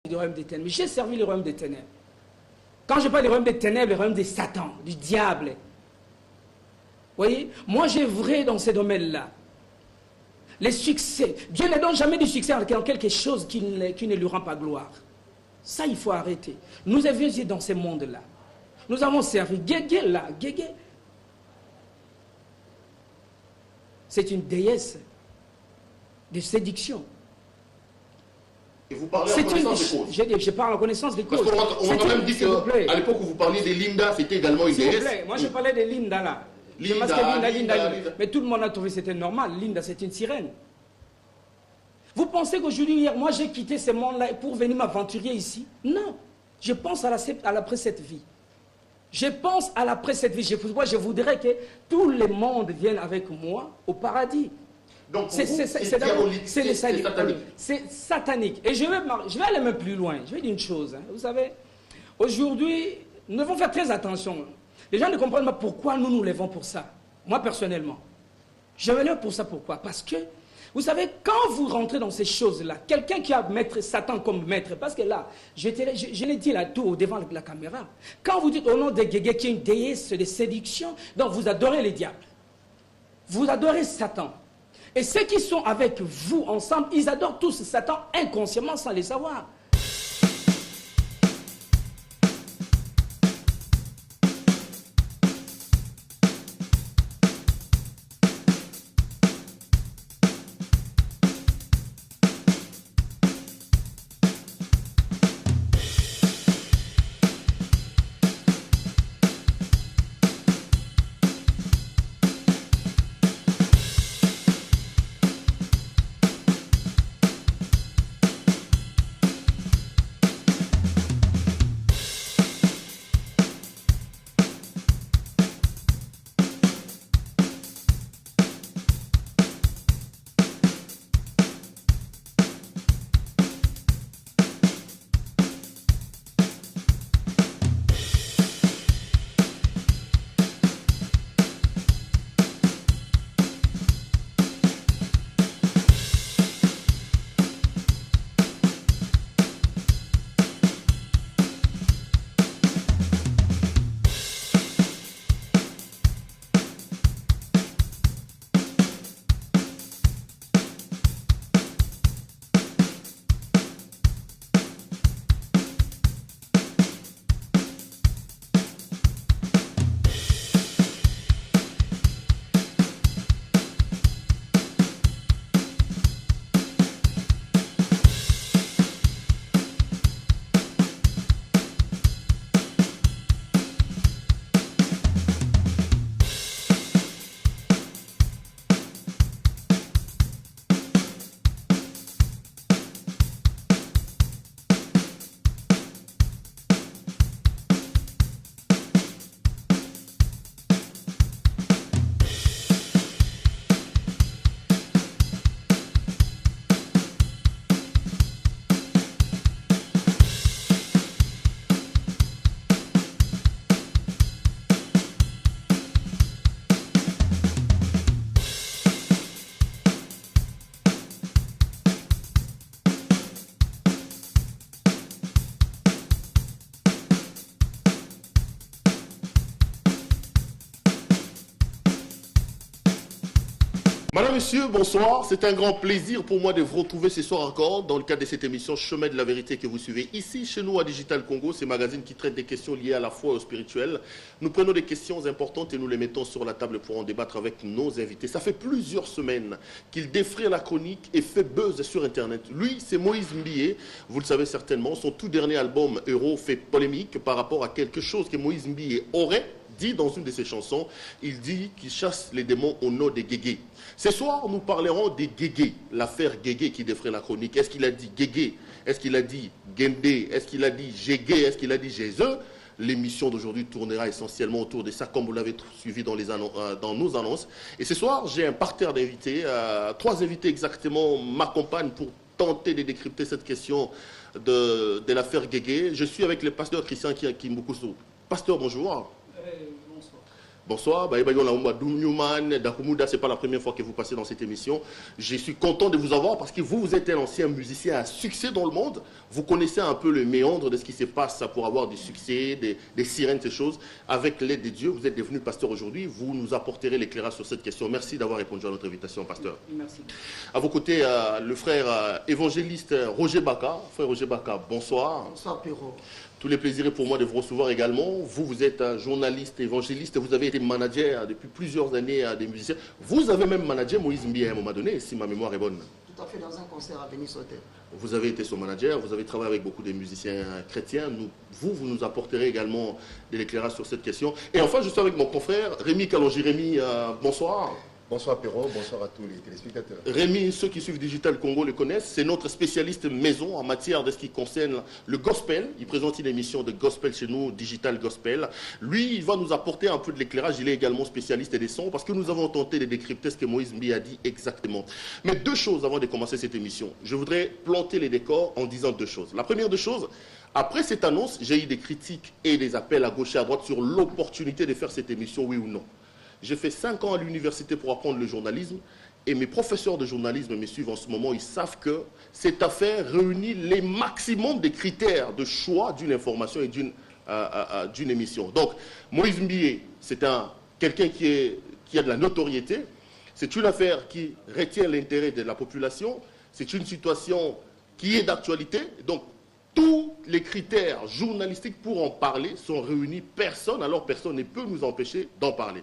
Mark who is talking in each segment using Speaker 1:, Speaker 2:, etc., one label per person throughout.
Speaker 1: du royaume des ténèbres. J'ai servi le royaume des ténèbres. Quand je parle du royaume des ténèbres, le royaume de Satan, du diable. Vous voyez, moi j'ai vrai dans ces domaines-là. Les succès. Dieu ne donne jamais du succès en quelque chose qui ne lui rend pas gloire. Ça, il faut arrêter. Nous avions été dans ce monde-là. Nous avons servi. Guégué, là, Guégué. C'est une déesse de séduction.
Speaker 2: Et vous parlez en connaissance des causes.
Speaker 1: Je parle en connaissance des causes.
Speaker 2: Parce qu'on m'a quand même dit qu'à l'époque où vous parliez de Linda, c'était également une déesse.
Speaker 1: S'il vous plaît, moi je parlais de Linda là. Linda. Mais tout le monde a trouvé que c'était normal. Linda, c'est une sirène. Vous pensez qu'aujourd'hui, hier, moi j'ai quitté ce monde-là pour venir m'aventurer ici? Non. Je pense à l'après cette vie. Je pense à l'après cette vie. Je voudrais que tout le monde vienne avec moi au paradis.
Speaker 2: Donc c'est diabolique, c'est satanique.
Speaker 1: C'est satanique. Et je vais aller même plus loin. Je vais dire une chose. Hein. Vous savez, aujourd'hui, nous devons faire très attention. Les gens ne comprennent pas pourquoi nous lèvons pour ça. Moi, personnellement. Je me lève pour ça. Pourquoi? Parce que, vous savez, quand vous rentrez dans ces choses-là, quelqu'un qui a maître Satan comme maître, parce que là, je l'ai dit là tout devant la caméra, quand vous dites au nom de Guégué qui est une déesse de séduction, donc vous adorez les diables. Vous adorez Satan. Et ceux qui sont avec vous ensemble, ils adorent tous Satan inconsciemment sans les savoir.
Speaker 2: Madame, Monsieur, bonsoir. C'est un grand plaisir pour moi de vous retrouver ce soir encore dans le cadre de cette émission Chemin de la Vérité que vous suivez ici chez nous à Digital Congo, ce magazine qui traite des questions liées à la foi et au spirituel. Nous prenons des questions importantes et nous les mettons sur la table pour en débattre avec nos invités. Ça fait plusieurs semaines qu'il défraie la chronique et fait buzz sur Internet. Lui, c'est Moïse Mbié. Vous le savez certainement, son tout dernier album Euro fait polémique par rapport à quelque chose que Moïse Mbié aurait dit dans une de ses chansons. Il dit qu'il chasse les démons au nom des Guégués. Ce soir, nous parlerons des Guégués, l'affaire Guégué qui défraie la chronique. Est-ce qu'il a dit Guégué? Est-ce qu'il a dit Gendé? Est-ce qu'il a dit Gégué? Est-ce qu'il a dit Jésus? L'émission d'aujourd'hui tournera essentiellement autour de ça, comme vous l'avez suivi dans nos annonces. Et ce soir, j'ai un parterre d'invités. 3 invités exactement m'accompagnent pour tenter de décrypter cette question de l'affaire Guégué. Je suis avec le pasteur Christian Kimboukousou. Pasteur, bonjour.
Speaker 1: Bonsoir.
Speaker 2: Bonsoir, Dakoumouda, ce n'est pas la première fois que vous passez dans cette émission. Je suis content de vous avoir parce que vous êtes un ancien musicien à succès dans le monde. Vous connaissez un peu le méandre de ce qui se passe pour avoir du succès, des sirènes, ces choses. Avec l'aide de Dieu, vous êtes devenu pasteur aujourd'hui. Vous nous apporterez l'éclairage sur cette question. Merci d'avoir répondu à notre invitation, pasteur.
Speaker 1: Merci.
Speaker 2: À vos côtés, le frère évangéliste Roger Baka. Frère Roger Baka, bonsoir.
Speaker 3: Bonsoir, Pierrot.
Speaker 2: Tous les plaisirs pour moi de vous recevoir également. Vous êtes un journaliste, évangéliste, vous avez été manager depuis plusieurs années des musiciens. Vous avez même managé Moïse Mbi à un moment donné, si ma mémoire est bonne.
Speaker 3: Tout à fait, dans un concert à Venise-Hôtel.
Speaker 2: Vous avez été son manager, vous avez travaillé avec beaucoup de musiciens chrétiens. Vous nous apporterez également de l'éclairage sur cette question. Et enfin, je suis avec mon confrère Rémi Kalonji. Rémi, bonsoir.
Speaker 4: Bonsoir Perrault, bonsoir à tous les téléspectateurs.
Speaker 2: Rémi, ceux qui suivent Digital Congo le connaissent, c'est notre spécialiste maison en matière de ce qui concerne le gospel. Il présente une émission de gospel chez nous, Digital Gospel. Lui, il va nous apporter un peu de l'éclairage. Il est également spécialiste des sons parce que nous avons tenté de décrypter ce que Moïse Mbi a dit exactement. Mais deux choses avant de commencer cette émission. Je voudrais planter les décors en disant deux choses. La première des choses, après cette annonce, j'ai eu des critiques et des appels à gauche et à droite sur l'opportunité de faire cette émission, oui ou non. J'ai fait 5 ans à l'université pour apprendre le journalisme et mes professeurs de journalisme me suivent en ce moment. Ils savent que cette affaire réunit les maximums des critères de choix d'une information et d'une émission. Donc, Moïse Mbi, c'est quelqu'un qui a de la notoriété. C'est une affaire qui retient l'intérêt de la population. C'est une situation qui est d'actualité. Donc, tous les critères journalistiques pour en parler sont réunis. Personne ne peut nous empêcher d'en parler.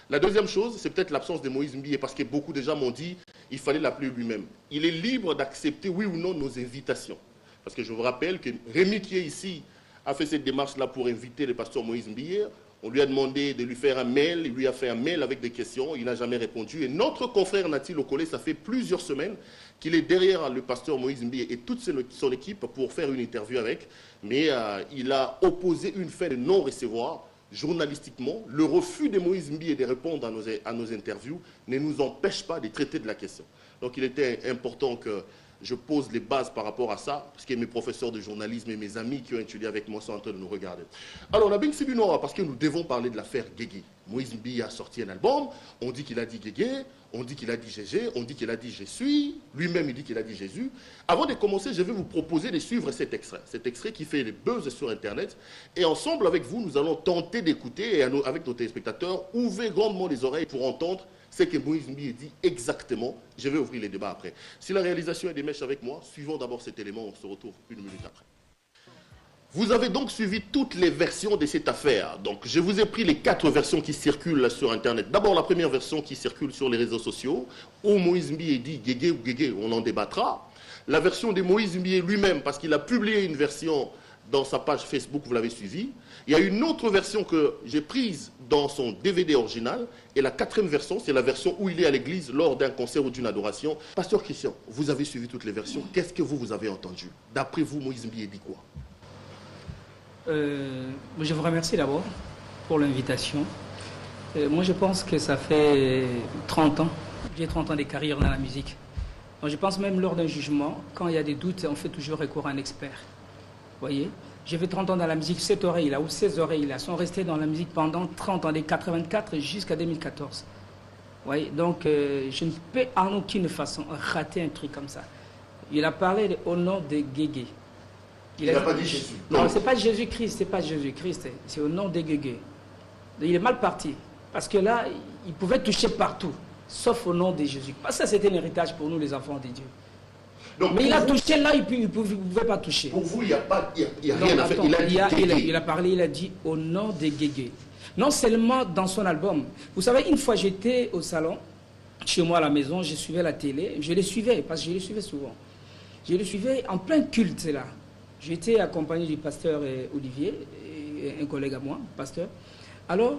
Speaker 2: La deuxième chose, c'est peut-être l'absence de Moïse Mbi, parce que beaucoup de gens m'ont dit qu'il fallait l'appeler lui-même. Il est libre d'accepter, oui ou non, nos invitations. Parce que je vous rappelle que Rémi, qui est ici, a fait cette démarche-là pour inviter le pasteur Moïse Mbi. On lui a demandé de lui faire un mail, il lui a fait un mail avec des questions, il n'a jamais répondu. Et notre confrère Nati Lokole, ça fait plusieurs semaines qu'il est derrière le pasteur Moïse Mbi et toute son équipe pour faire une interview avec. Mais il a opposé une fin de non-recevoir. Journalistiquement, le refus de Moïse Mbi de répondre à nos interviews ne nous empêche pas de traiter de la question. Donc il était important que je pose les bases par rapport à ça, parce que mes professeurs de journalisme et mes amis qui ont étudié avec moi sont en train de nous regarder. Alors, on a bien Sibinoa, parce que nous devons parler de l'affaire Guégué. Moïse Mbi a sorti un album, on dit qu'il a dit Guégué, on dit qu'il a dit Gégé, on dit qu'il a dit Je suis, lui-même il dit qu'il a dit Jésus. Avant de commencer, je vais vous proposer de suivre cet extrait qui fait les buzz sur Internet. Et ensemble avec vous, nous allons tenter d'écouter, et avec nos téléspectateurs, ouvrir grandement les oreilles pour entendre ce que Moïse Mbi dit exactement. Je vais ouvrir les débats après. Si la réalisation est des mèches avec moi, suivons d'abord cet élément, on se retrouve une minute après. Vous avez donc suivi toutes les versions de cette affaire. Donc, je vous ai pris les 4 versions qui circulent sur Internet. D'abord, la première version qui circule sur les réseaux sociaux, où Moïse Mbi dit Guégué ou Guégué, on en débattra. La version de Moïse Mbi lui-même, parce qu'il a publié une version dans sa page Facebook, vous l'avez suivi. Il y a une autre version que j'ai prise dans son DVD original. Et la 4e version, c'est la version où il est à l'église lors d'un concert ou d'une adoration. Pasteur Christian, vous avez suivi toutes les versions. Qu'est-ce que vous avez entendu? D'après vous, Moïse Mbi dit quoi?
Speaker 1: Je vous remercie d'abord pour l'invitation. Moi, je pense que ça fait 30 ans. J'ai 30 ans de carrière dans la musique. Donc, je pense même lors d'un jugement, quand il y a des doutes, on fait toujours recours à un expert. Vous voyez, j'ai fait 30 ans dans la musique, cette oreille-là ou ces oreilles-là sont restées dans la musique pendant 30 ans, des 84 jusqu'à 2014. Vous voyez, donc je ne peux en aucune façon rater un truc comme ça. Il a parlé au nom de Guégué.
Speaker 2: Il n'a pas dit Jésus.
Speaker 1: Non, c'est pas Jésus-Christ, c'est pas Jésus-Christ, c'est au nom de Guégué. Il est mal parti, parce que là, il pouvait toucher partout, sauf au nom de Jésus. Ça, c'était un héritage pour nous, les enfants de Dieu. Donc, mais il a touché là, il ne pouvait pas toucher.
Speaker 2: Pour vous, il n'y a rien à faire.
Speaker 1: Il a parlé, il a dit au nom de Guégué. Non seulement dans son album. Vous savez, une fois j'étais au salon, chez moi à la maison, je suivais la télé. Je les suivais, parce que je les suivais souvent. Je les suivais en plein culte, là. J'étais accompagné du pasteur Olivier, un collègue à moi, pasteur. Alors,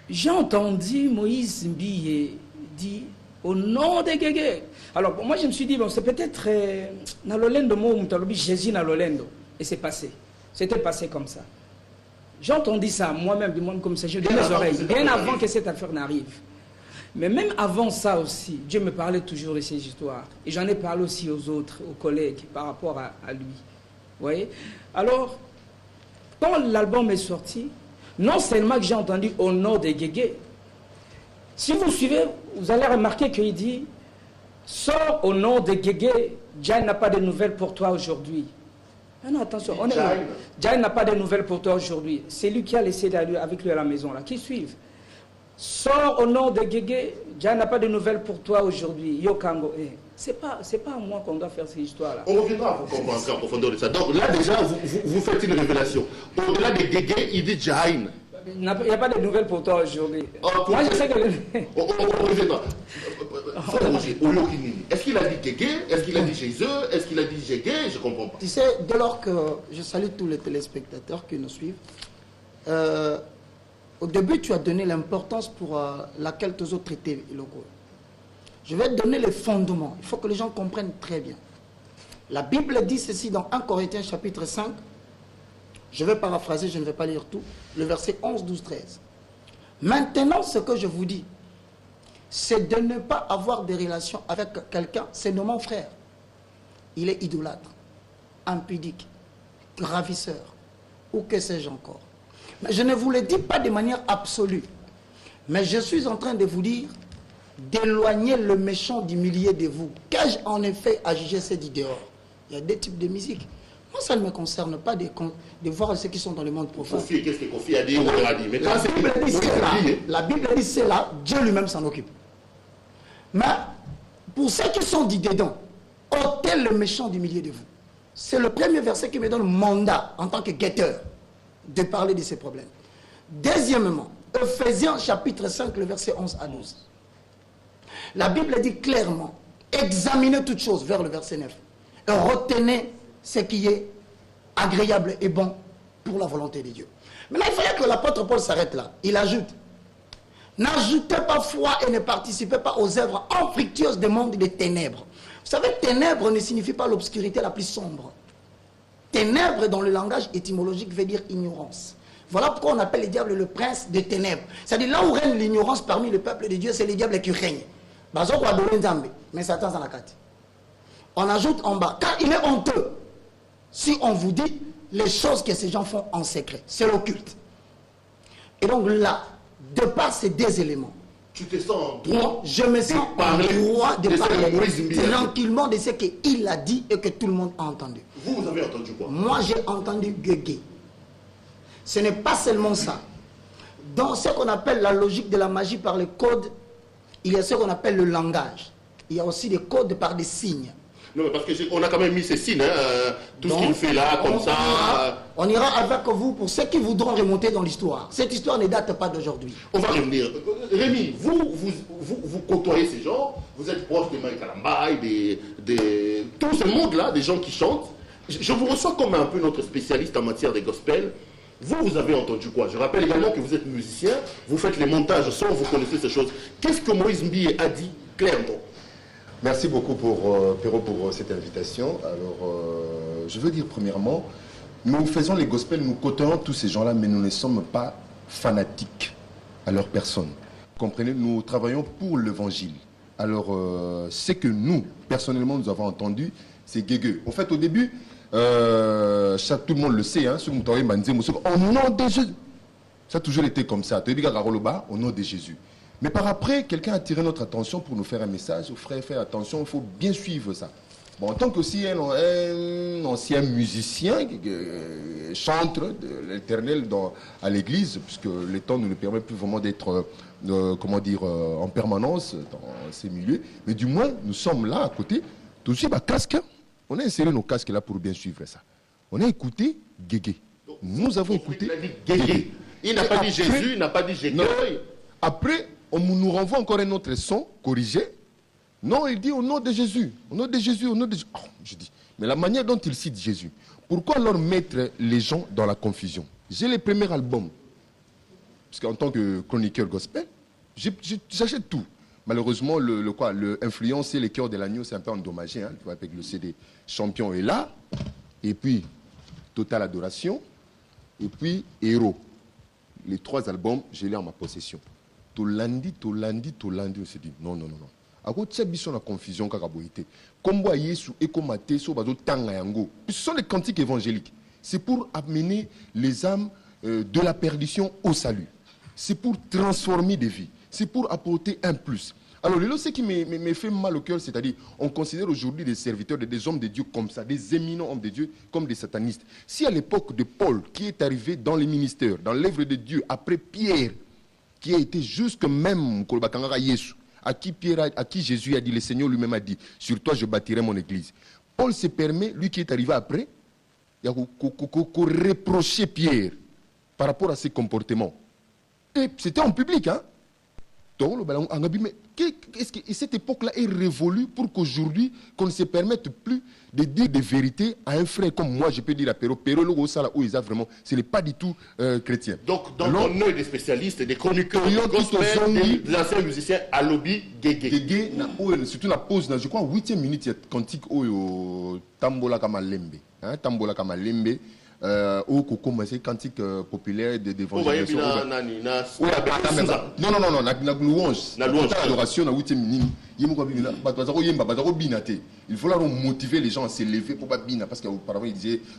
Speaker 1: j'ai entendu Moïse Mbi dire au nom de Guégué. Alors, moi, je me suis dit, bon, c'est peut-être Nalolendo, Jésus Nalolendo. Et c'est passé. C'était passé comme ça. J'ai entendu ça moi-même, du monde comme ça, j'ai donné mes oreilles, bien avant que cette affaire n'arrive. Mais même avant ça aussi, Dieu me parlait toujours de ces histoires. Et j'en ai parlé aussi aux autres, aux collègues, par rapport à lui. Vous voyez? Alors, quand l'album est sorti, Non seulement que j'ai entendu au nom de Guégué. Si vous suivez, vous allez remarquer qu'il dit « Sors au nom de Guégué, Dieu n'a pas de nouvelles pour toi aujourd'hui. » Non, attention, Dieu n'a pas de nouvelles pour toi aujourd'hui. C'est lui qui a laissé avec lui à la maison, là, qui suivent. Sors au nom de Guégué, Dieu n'a pas de nouvelles pour toi aujourd'hui. Yokango. C'est pas à moi qu'on doit faire cette histoire-là.
Speaker 2: On reviendra pour comprendre en profondeur de ça. Donc là, déjà, vous faites une révélation. Au-delà de Guégué, il dit Jaïn.
Speaker 1: Il n'y a pas de nouvelles pour toi aujourd'hui.
Speaker 2: Moi, je sais que... On reviendra. Est-ce qu'il a dit Guégué? Est-ce qu'il a dit Jésus? Est-ce qu'il a dit Guégué? Je ne comprends pas.
Speaker 3: Tu sais, dès lors que je salue tous les téléspectateurs qui nous suivent, au début, tu as donné l'importance pour laquelle tous autres traités locaux. Je vais te donner les fondements. Il faut que les gens comprennent très bien. La Bible dit ceci dans 1 Corinthiens chapitre 5. Je vais paraphraser, je ne vais pas lire tout. Le verset 11, 12, 13. Maintenant, ce que je vous dis, c'est de ne pas avoir de relations avec quelqu'un, c'est mon frère. Il est idolâtre, impudique, ravisseur, ou que sais-je encore. Mais je ne vous le dis pas de manière absolue. Mais je suis en train de vous dire d'éloigner le méchant du milieu de vous. Qu'ai-je en effet à juger c'est dit dehors? Il y a deux types de musique. Moi, ça ne me concerne pas de voir ceux qui sont dans le monde profane.
Speaker 2: Qu'est-ce que Kofi a dit? Mais
Speaker 3: la Bible dit c'est là, Dieu lui-même s'en occupe. Mais pour ceux qui sont dit dedans, ôtez le méchant du milieu de vous. C'est le premier verset qui me donne mandat en tant que guetteur de parler de ces problèmes. Deuxièmement, Ephésiens chapitre 5, le verset 11 à 12. La Bible dit clairement, examinez toutes choses vers le verset 9 et retenez ce qui est agréable et bon pour la volonté de Dieu. Maintenant, il fallait que l'apôtre Paul s'arrête là. Il ajoute, n'ajoutez pas foi et ne participez pas aux œuvres infructueuses des mondes des ténèbres. Vous savez, ténèbres ne signifie pas l'obscurité la plus sombre. Ténèbres dans le langage étymologique veut dire ignorance. Voilà pourquoi on appelle le diable le prince des ténèbres. C'est-à-dire là où règne l'ignorance parmi le peuple de Dieu, c'est le diable qui règne. Mais Satan dans la carte. On ajoute en bas, car il est honteux si on vous dit les choses que ces gens font en secret. C'est l'occulte. Et donc là, de par ces deux éléments,
Speaker 2: tu te sens en droit.
Speaker 3: Je me sens en droit de parler tranquillement de ce qu'il a dit et que tout le monde a entendu.
Speaker 2: Vous avez entendu quoi?
Speaker 3: Moi, j'ai entendu Guégué. Ce n'est pas seulement ça. Dans ce qu'on appelle la logique de la magie par les codes, il y a ce qu'on appelle le langage. Il y a aussi des codes par des signes.
Speaker 2: Non, mais parce qu'on a quand même mis ces signes, hein, tout donc, ce qu'il fait là, comme ça.
Speaker 3: On ira avec vous pour ceux qui voudront remonter dans l'histoire. Cette histoire ne date pas d'aujourd'hui.
Speaker 2: On va revenir. Rémi, vous côtoyez ces gens, vous êtes proche de Mike Kalambaï, de tout ce monde-là, des gens qui chantent. Je vous reçois comme un peu notre spécialiste en matière de gospel. Vous avez entendu quoi? Je rappelle également que vous êtes musicien, vous faites les montages son, vous connaissez ces choses. Qu'est-ce que Moïse Mbie a dit clairement?
Speaker 4: Merci beaucoup Perrault pour cette invitation. Alors, je veux dire premièrement, nous faisons les gospels, nous côtoyons tous ces gens-là, mais nous ne sommes pas fanatiques à leur personne. Comprenez, nous travaillons pour l'évangile. Alors, ce que nous, personnellement, nous avons entendu, c'est Guégué. En fait, au début, tout le monde le sait, hein, au nom de Jésus. Ça a toujours été comme ça. Au nom de Jésus. Mais par après, quelqu'un a attiré notre attention pour nous faire un message. Frère, faites attention, il faut bien suivre ça. Bon, en tant qu'aussi un ancien musicien, chantre de l'Éternel à l'église, puisque le temps ne nous permet plus vraiment d'être, en permanence dans ces milieux. Mais du moins, nous sommes là à côté. Tout de suite, casque. On a inséré nos casques là pour bien suivre ça. On a écouté Guégué. Nous avons écouté Guégué.
Speaker 2: Il n'a pas dit Jésus, il n'a pas dit Jésus.
Speaker 4: Après, on nous renvoie encore un autre son corrigé. Non, il dit au nom de Jésus. Au nom de Jésus, au nom de Jésus. Oh, je dis, mais la manière dont il cite Jésus, pourquoi alors mettre les gens dans la confusion? J'ai les premiers albums. Parce qu'en tant que chroniqueur gospel, j'achète tout. Malheureusement, l'influence et les cœurs de l'agneau, c'est un peu endommagé. Hein, avec le CD Champion est là. Et puis, Total Adoration. Et puis, Héros. Les trois albums, je l'ai en ma possession. Tolandi, on s'est dit, non. À cause de ça, la confusion, Kombo Yesu, Ekomate, Sobazo, Tanga Yango. Ce sont les cantiques évangéliques. C'est pour amener les âmes de la perdition au salut. C'est pour transformer des vies. C'est pour apporter un plus. Alors, ce qui me fait mal au cœur, c'est-à-dire, on considère aujourd'hui des serviteurs, des hommes de Dieu comme ça, des éminents hommes de Dieu, comme des satanistes. Si à l'époque de Paul, qui est arrivé dans les ministères, dans l'œuvre de Dieu, après Pierre, qui a été jusque même à qui Jésus a dit, le Seigneur lui-même a dit, sur toi je bâtirai mon église. Paul se permet, lui qui est arrivé après, il a reproché Pierre par rapport à ses comportements. Et c'était en public, hein. Mais est-ce que cette époque-là est révolue pour qu'aujourd'hui, qu'on ne se permette plus de dire des vérités à un frère comme moi, je peux dire à Pero. Pero, vraiment, ce n'est pas du tout chrétien.
Speaker 2: Donc, dans ton œil des spécialistes, des chroniqueurs, des anciens musiciens, à lobby, Guégué.
Speaker 4: Surtout la pause, je crois, 8e minute, il y a cantique au Tambola Kamalembe. Tambola Kamalembe. Au commencé cantique populaire d'évangélisation. Non, la louange. La louange. L'adoration, la 8e minute. Il faut là motiver les gens à s'élever pour pas bina. Parce qu'auparavant,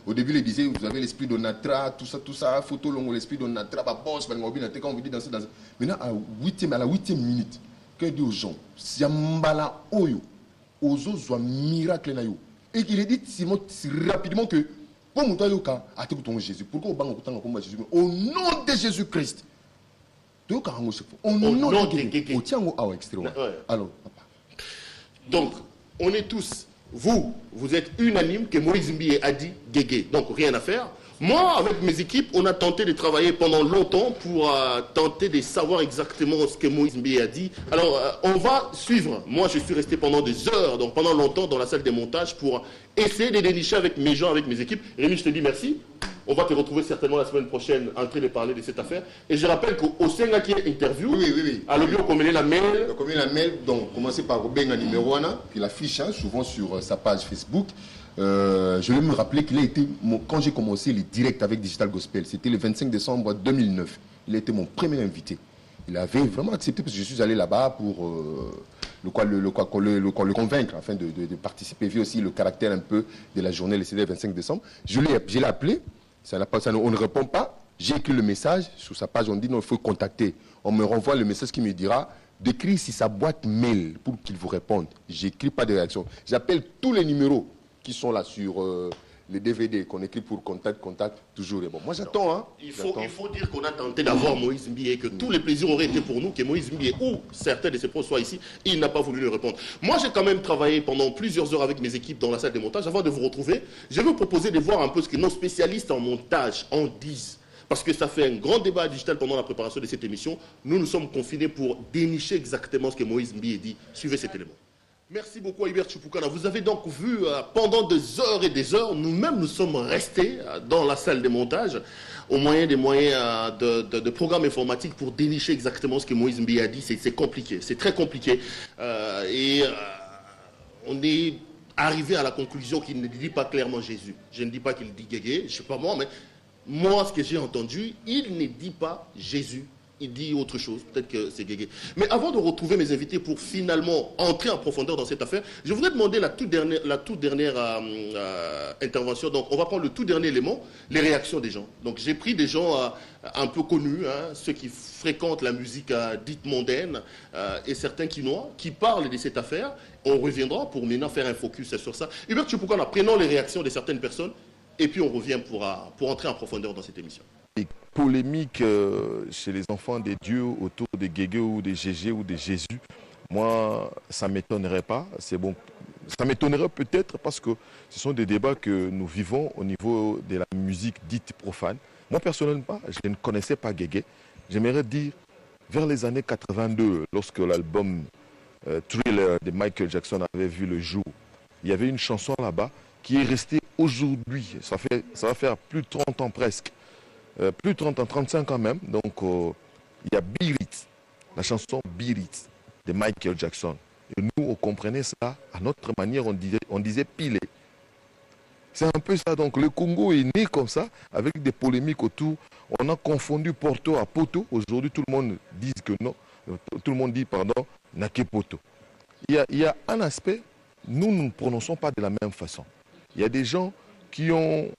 Speaker 4: au début, il disait, vous avez l'esprit de Natra, tout ça, photo longue, l'esprit de Natra, boss, quand on vous dit danser. Maintenant, à la 8e minute, quand il dit aux gens, Siambala Oyo, aux autres, miracle na yo. Et qu'il est dit rapidement que Jésus. Pourquoi on Jésus? Au nom de Jésus-Christ. Au nom de Jésus. Alors, papa.
Speaker 2: Donc, on est tous, vous êtes unanime que Moïse Mbié a dit Guégué. Donc, rien à faire. Moi, avec mes équipes, on a tenté de travailler pendant longtemps pour tenter de savoir exactement ce que Moïse Mbié a dit. Alors, on va suivre. Moi, je suis resté pendant des heures, donc pendant longtemps dans la salle des montages pour essayer de dénicher avec mes gens, avec mes équipes. Rémi, je te dis merci. On va te retrouver certainement la semaine prochaine en train de parler de cette affaire. Et je rappelle qu'au Senga qui est interview, à l'objet, on communique la mail.
Speaker 4: On communique la mail, donc commencez par Benga numéro 1, puis l'affiche, souvent sur sa page Facebook. Je vais me rappeler qu'il a été, quand j'ai commencé les directs avec Digital Gospel, c'était le 25 décembre 2009. Il a été mon premier invité. Il avait vraiment accepté parce que je suis allé là-bas pour le convaincre afin de participer. Vu aussi le caractère un peu de la journée, le 25 décembre. Je l'ai appelé, on ne répond pas. J'ai écrit le message sur sa page, on dit non, il faut contacter. On me renvoie le message qui me dira d'écrire sur sa boîte mail pour qu'il vous réponde. J'écris pas de réaction. J'appelle tous les numéros qui sont là sur les DVD qu'on écrit pour contact, toujours. Et bon, moi j'attends. Hein.
Speaker 2: Il faut dire qu'on a tenté d'avoir Moïse Mbié, que tous les plaisirs auraient été pour nous, que Moïse Mbié ou certains de ses pros soient ici, il n'a pas voulu nous répondre. Moi j'ai quand même travaillé pendant plusieurs heures avec mes équipes dans la salle de montage. Avant de vous retrouver, je vais vous proposer de voir un peu ce que nos spécialistes en montage en disent. Parce que ça fait un grand débat digital pendant la préparation de cette émission. Nous sommes confinés pour dénicher exactement ce que Moïse Mbié dit. Suivez cet élément. Merci beaucoup à Hubert Chupukana. Vous avez donc vu pendant des heures et des heures, nous-mêmes nous sommes restés dans la salle de montage au moyen des moyens de programmes informatiques pour dénicher exactement ce que Moïse Mbié a dit. C'est compliqué, c'est très compliqué. On est arrivé à la conclusion qu'il ne dit pas clairement Jésus. Je ne dis pas qu'il dit Guégué, je ne sais pas moi, mais moi ce que j'ai entendu, il ne dit pas Jésus. Il dit autre chose, peut-être que c'est Guégué. Mais avant de retrouver mes invités pour finalement entrer en profondeur dans cette affaire, je voudrais demander la toute dernière intervention. Donc on va prendre le tout dernier élément, les réactions des gens. Donc j'ai pris des gens un peu connus, ceux qui fréquentent la musique dite mondaine et certains quinois qui parlent de cette affaire. On reviendra pour maintenant faire un focus sur ça. Hubert Chupukana, prenons les réactions de certaines personnes et puis on revient pour entrer en profondeur dans cette émission.
Speaker 5: Les polémiques chez les enfants des dieux autour de Guégué ou de Gégé ou de Jésus, moi, ça ne m'étonnerait pas. C'est bon. Ça m'étonnerait peut-être parce que ce sont des débats que nous vivons au niveau de la musique dite profane. Moi, personnellement, je ne connaissais pas Guégué. J'aimerais dire, vers les années 82, lorsque l'album Thriller de Michael Jackson avait vu le jour, il y avait une chanson là-bas qui est restée aujourd'hui. Ça va faire plus de 30 ans presque. Plus de 30 ans, 35 ans même. Donc, il y a Beat It, la chanson Beat It de Michael Jackson. Et nous, on comprenait ça à notre manière, on disait piler. C'est un peu ça. Donc, le Congo est né comme ça, avec des polémiques autour. On a confondu Porto à Poto. Aujourd'hui, tout le monde dit que non. Tout le monde dit, pardon, Nake Poto. Il y a un aspect, nous ne prononçons pas de la même façon. Il y a des gens qui ont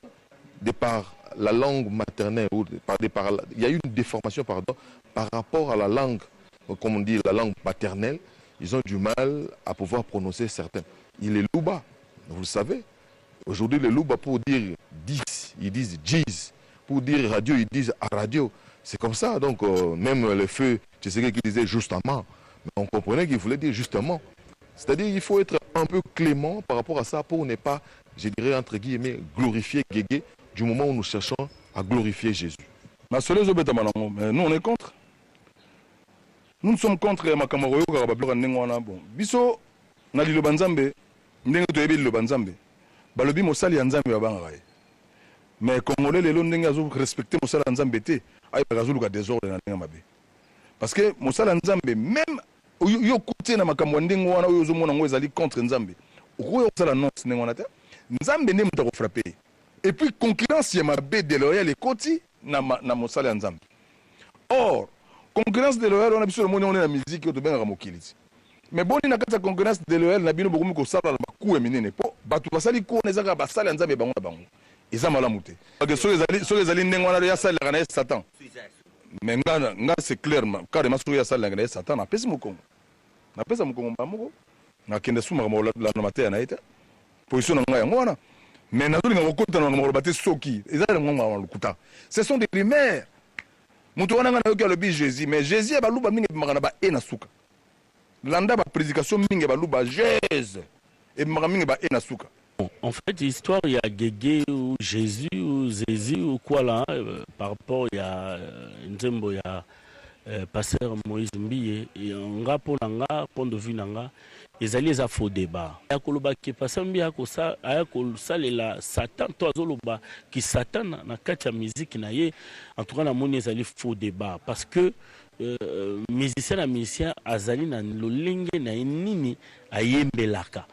Speaker 5: de par la langue maternelle, ou il y a eu une déformation par rapport à la langue, comme on dit, la langue maternelle. Ils ont du mal à pouvoir prononcer certains. Il est Luba, vous le savez. Aujourd'hui, les Luba, pour dire 10, ils disent 10. Pour dire radio, ils disent à radio. C'est comme ça. Donc, même le feu, tu sais qu'il disait justement. Mais on comprenait qu'il voulait dire justement. C'est-à-dire qu'il faut être un peu clément par rapport à ça pour ne pas, je dirais, entre guillemets, glorifier Guégué du moment où nous cherchons à glorifier Jésus.
Speaker 6: Mais nous, on est contre. Nous sommes contre les Makamaroyo, bon. Biso, na li Lobanzambe, ndenge to yebi Lobanzambe. Balobi mosali ya Nzambe babanga. Mais Congolais les ndenge azo respecter mosala Nzambe te, ay bagazo luka désordre na ndenge mabe. Parce que mosala Nzambe même yo kote na makambo ndenge wana oyo zo mona ngo ezali contre Nzambe. Oyo sala non ndenge wana te. Nzambe ne muta ko frapper. Et puis concurrence ya mabe déloyale les koti na mosala ya Nzambe. Or concurrence de l'OL, on a besoin de monnaie, on est la musique, on a mokili. Mais bon, il y a une concurrence de l'OL, on a besoin de beaucoup de salle, beaucoup de minene. Po, batu basali ko, on est à basali anzabe bango bango. Et ça malamuté. Parce que sur les alines n'engwana ya salle la gana Satan. Mais nga c'est clair, carrément sur ya salle la gana Satan, na pesi mokongo. Na pesa mokongo mbamoko. Na kende suma kama la no maté na ita. Position nga ya ngwana. Mais na zoli nga kokota na ngoro baté soki. Ezali ngwa wa lukuta. Ce sont des primaires. Mutu wana ngana yoki alobi Jésus, mais Jésus baluba mingi bimaka ba ena suka. Landa ba prédication mingi baluba Jésus et bimaka mingi ba ena suka.
Speaker 7: En fait, l'histoire, il y a Guégué ou Jésus ou Jésus ou quoi là, par rapport, il y a Nzembo, il y a pasteur Moïse Mbiye, et en rapport à point de vue nanga, ils allaient à faux débat. Il y a Koloba qui passe un bien à la Satan, toi Zoloba qui Satan na katia musique na ye, en tout cas na moni ils allaient faux débat parce que musicien azali na lolenge na nini ayembelaka.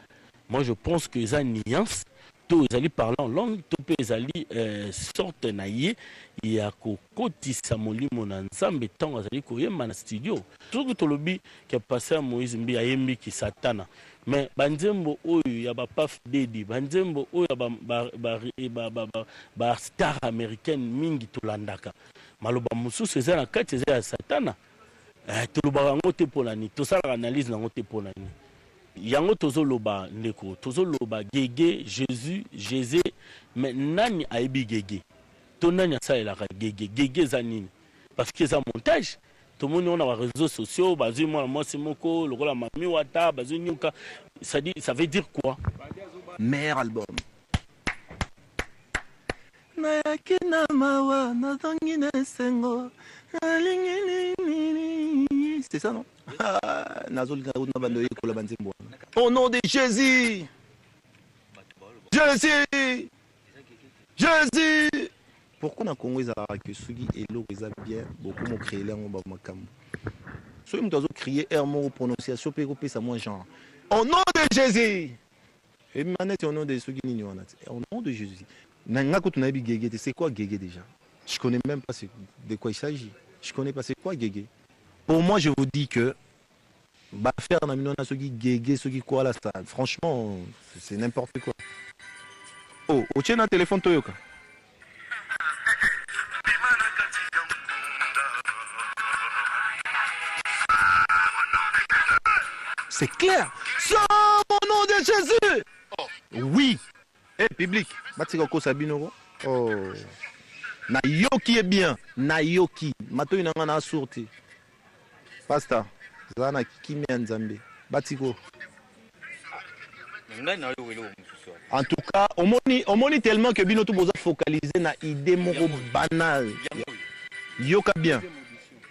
Speaker 7: Moi je pense que ça nuance. Tous ils allaient parler en langue, tous ils allaient sorte na ye. Il y a kokoti samoli mon ensemble tant azali koyemba na studio. Tout que tolobi qui a passé à Moïse Mbi ayembi qui satana. Mais banzembo oyo ya ba paf dedi, banzembo oyo ba star américaine mingi tolandaka. Maloba mususu eza na kati eza ya satana. Toloba ngo te ponani, to sala analyse na ngo te ponani. Yango tozoloba ndeko, tozoloba Guégué, Jésus, mais nani aibi Guégué. Tonani asalela ka Guégué zanini. Parce que c'est un montage. Tout le monde on a les réseaux sociaux, bazui moi c'est moko, le la mami wata, bazui nyuka. Ça veut dire quoi?
Speaker 8: Meilleur album. Nayakina mawa natangina sengo. C'est ça non? Au nom de Jésus. Jésus. Jésus. Pourquoi na Congo ils que Sugi et l'eau ils bien beaucoup m'ont créé là on va macam. Soit ils m'ont crié un mot prononciation péropé ça moins genre. Au nom de Jésus. Et manette au nom de Sugi ni on a. Au nom de Jésus. Nanga ko tunabi Guégué, c'est quoi Guégué déjà? Je connais même pas de quoi il s'agit. Je connais pas c'est quoi Guégué. Pour moi je vous dis que bah faire na minona Sugi Guégué Sugi quoi là ça franchement c'est n'importe quoi. Oh, au tien un téléphone Toyoka. C'est clair. Sans mon nom de Jésus. Oh. Oui. Eh, public. Batikoko Sabino. Oh. Nayoki est bien. Nayoki. Mato inanga na sorti. Pasta. Zana kimi nzambe. Batiko. En tout cas, on moni tellement que bino tout besoin focaliser na idée moko banale. Yoka bien.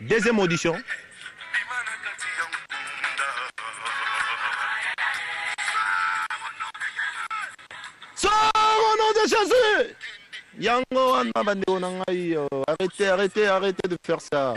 Speaker 8: Deuxième audition. Au nom de Jésus. Yango wana bandeko na ngai arrêtez de faire ça.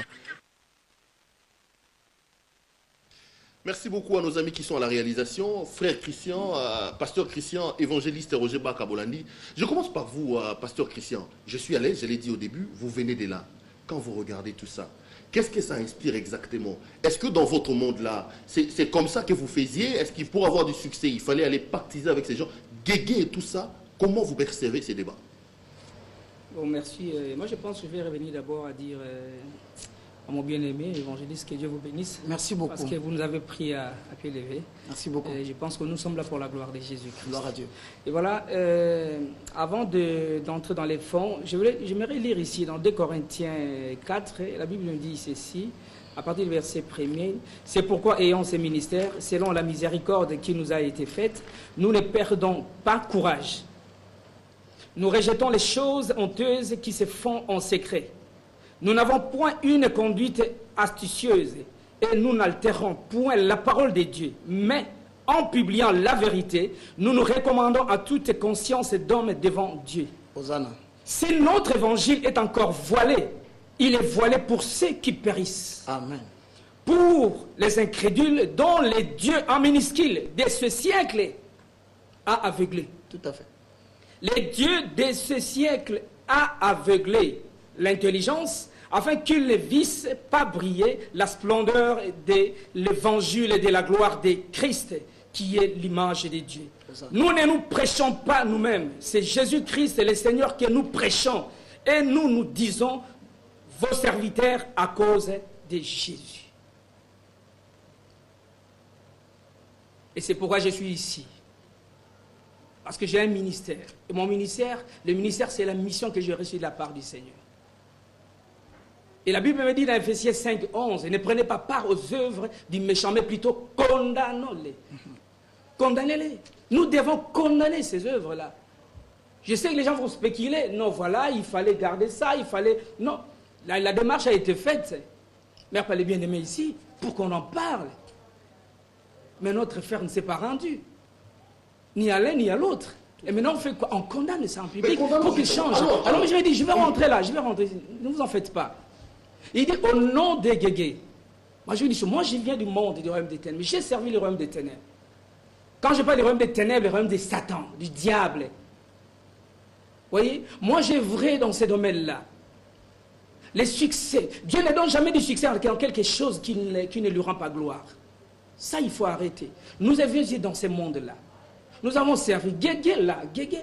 Speaker 2: Merci beaucoup à nos amis qui sont à la réalisation, frère Christian, pasteur Christian, évangéliste Roger Bakabolandi. Je commence par vous, pasteur Christian. Je suis à l'aise, je l'ai dit au début, vous venez de là. Quand vous regardez tout ça, qu'est-ce que ça inspire exactement? Est-ce que dans votre monde-là, c'est comme ça que vous faisiez? Est-ce qu'il pour avoir du succès, il fallait aller pactiser avec ces gens? Guégué et tout ça, comment vous percevez ces débats?
Speaker 1: Bon, merci. Moi, je pense que je vais revenir d'abord à dire à mon bien-aimé évangéliste que Dieu vous bénisse.
Speaker 3: Merci beaucoup.
Speaker 1: Parce que vous nous avez pris à pied levé.
Speaker 3: Merci beaucoup.
Speaker 1: Je pense que nous sommes là pour la gloire de Jésus-Christ.
Speaker 3: Gloire à Dieu.
Speaker 1: Et voilà, avant d'entrer dans les fonds, j'aimerais lire ici dans 2 Corinthiens 4, la Bible nous dit ceci, à partir du verset 1er, c'est pourquoi ayant ces ministères, selon la miséricorde qui nous a été faite, nous ne perdons pas courage. Nous rejetons les choses honteuses qui se font en secret. Nous n'avons point une conduite astucieuse et nous n'altérons point la parole de Dieu. Mais en publiant la vérité, nous nous recommandons à toute conscience d'homme devant Dieu.
Speaker 3: Hosanna.
Speaker 1: Si notre évangile est encore voilé, il est voilé pour ceux qui périssent.
Speaker 3: Amen.
Speaker 1: Pour les incrédules dont les dieux en minuscule de ce siècle a aveuglé.
Speaker 3: Tout à fait.
Speaker 1: Les dieux de ce siècle a aveuglé l'intelligence afin qu'ils ne vissent pas briller la splendeur de l'évangile et de la gloire de Christ qui est l'image de Dieu. Nous ne nous prêchons pas nous-mêmes, c'est Jésus-Christ le Seigneur que nous prêchons et nous disons vos serviteurs à cause de Jésus. Et c'est pourquoi je suis ici. Parce que j'ai un ministère. Et mon ministère, le ministère, c'est la mission que j'ai reçue de la part du Seigneur. Et la Bible me dit dans Ephésiens 5, 11, ne prenez pas part aux œuvres du méchant, mais plutôt condamnez-les. Condamnez-les. Nous devons condamner ces œuvres-là. Je sais que les gens vont spéculer. Non, voilà, il fallait garder ça, il fallait... Non, la démarche a été faite. Mère, pas les bien-aimés ici, pour qu'on en parle. Mais notre frère ne s'est pas rendu. Ni à l'un ni à l'autre. Et maintenant on fait quoi? On condamne ça en public pour qu'il change. Alors je vais dire, je vais rentrer là, ne vous en faites pas. Il dit au nom des guégués. Moi je dis, moi je viens du monde du royaume des ténèbres, j'ai servi le royaume des ténèbres. Quand je parle du royaume des ténèbres, le royaume de Satan, du diable. Vous voyez, moi j'ai vrai dans ces domaines-là. Les succès, Dieu ne donne jamais du succès en quelque chose qui ne lui rend pas gloire. Ça il faut arrêter. Nous avions été dans ce monde-là. Nous avons servi Guégué là, Guégué.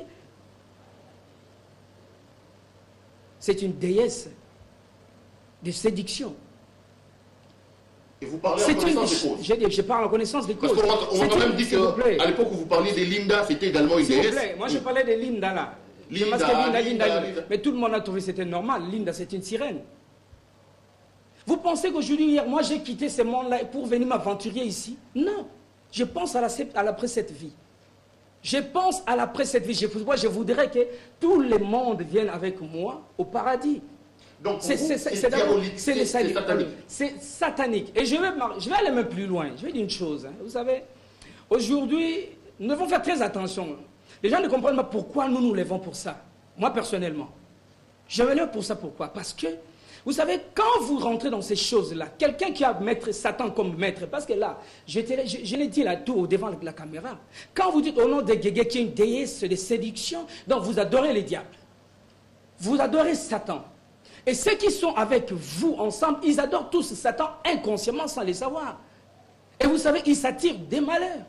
Speaker 1: C'est une déesse de séduction.
Speaker 2: Et vous parlez en connaissance des causes.
Speaker 1: Je parle en connaissance des causes.
Speaker 2: Parce qu'on a même dit qu'à l'époque où vous parliez de Linda, c'était également une déesse.
Speaker 1: S'il vous plaît, moi je parlais de Linda là. Linda. Mais tout le monde a trouvé que c'était normal. Linda, c'est une sirène. Vous pensez qu'aujourd'hui, hier, moi j'ai quitté ce monde-là pour venir m'aventurer ici? Non. Je pense à l'après cette vie. Je pense à l'après cette vie. Je voudrais que tout le monde vienne avec moi au paradis.
Speaker 2: Donc c'est diabolique, c'est satanique.
Speaker 1: C'est satanique. Et je vais aller même plus loin. Je vais dire une chose. Vous savez, aujourd'hui, nous devons faire très attention. Les gens ne comprennent pas pourquoi nous nous levons pour ça. Moi, personnellement. Je me lève pour ça. Pourquoi? Parce que, vous savez, quand vous rentrez dans ces choses-là, quelqu'un qui a maître Satan comme maître, parce que là, je l'ai dit là tout devant la caméra, quand vous dites au nom de Guégué qui est une déesse de séduction, donc vous adorez les diables. Vous adorez Satan. Et ceux qui sont avec vous ensemble, ils adorent tous Satan inconsciemment sans le savoir. Et vous savez, ils s'attirent des malheurs.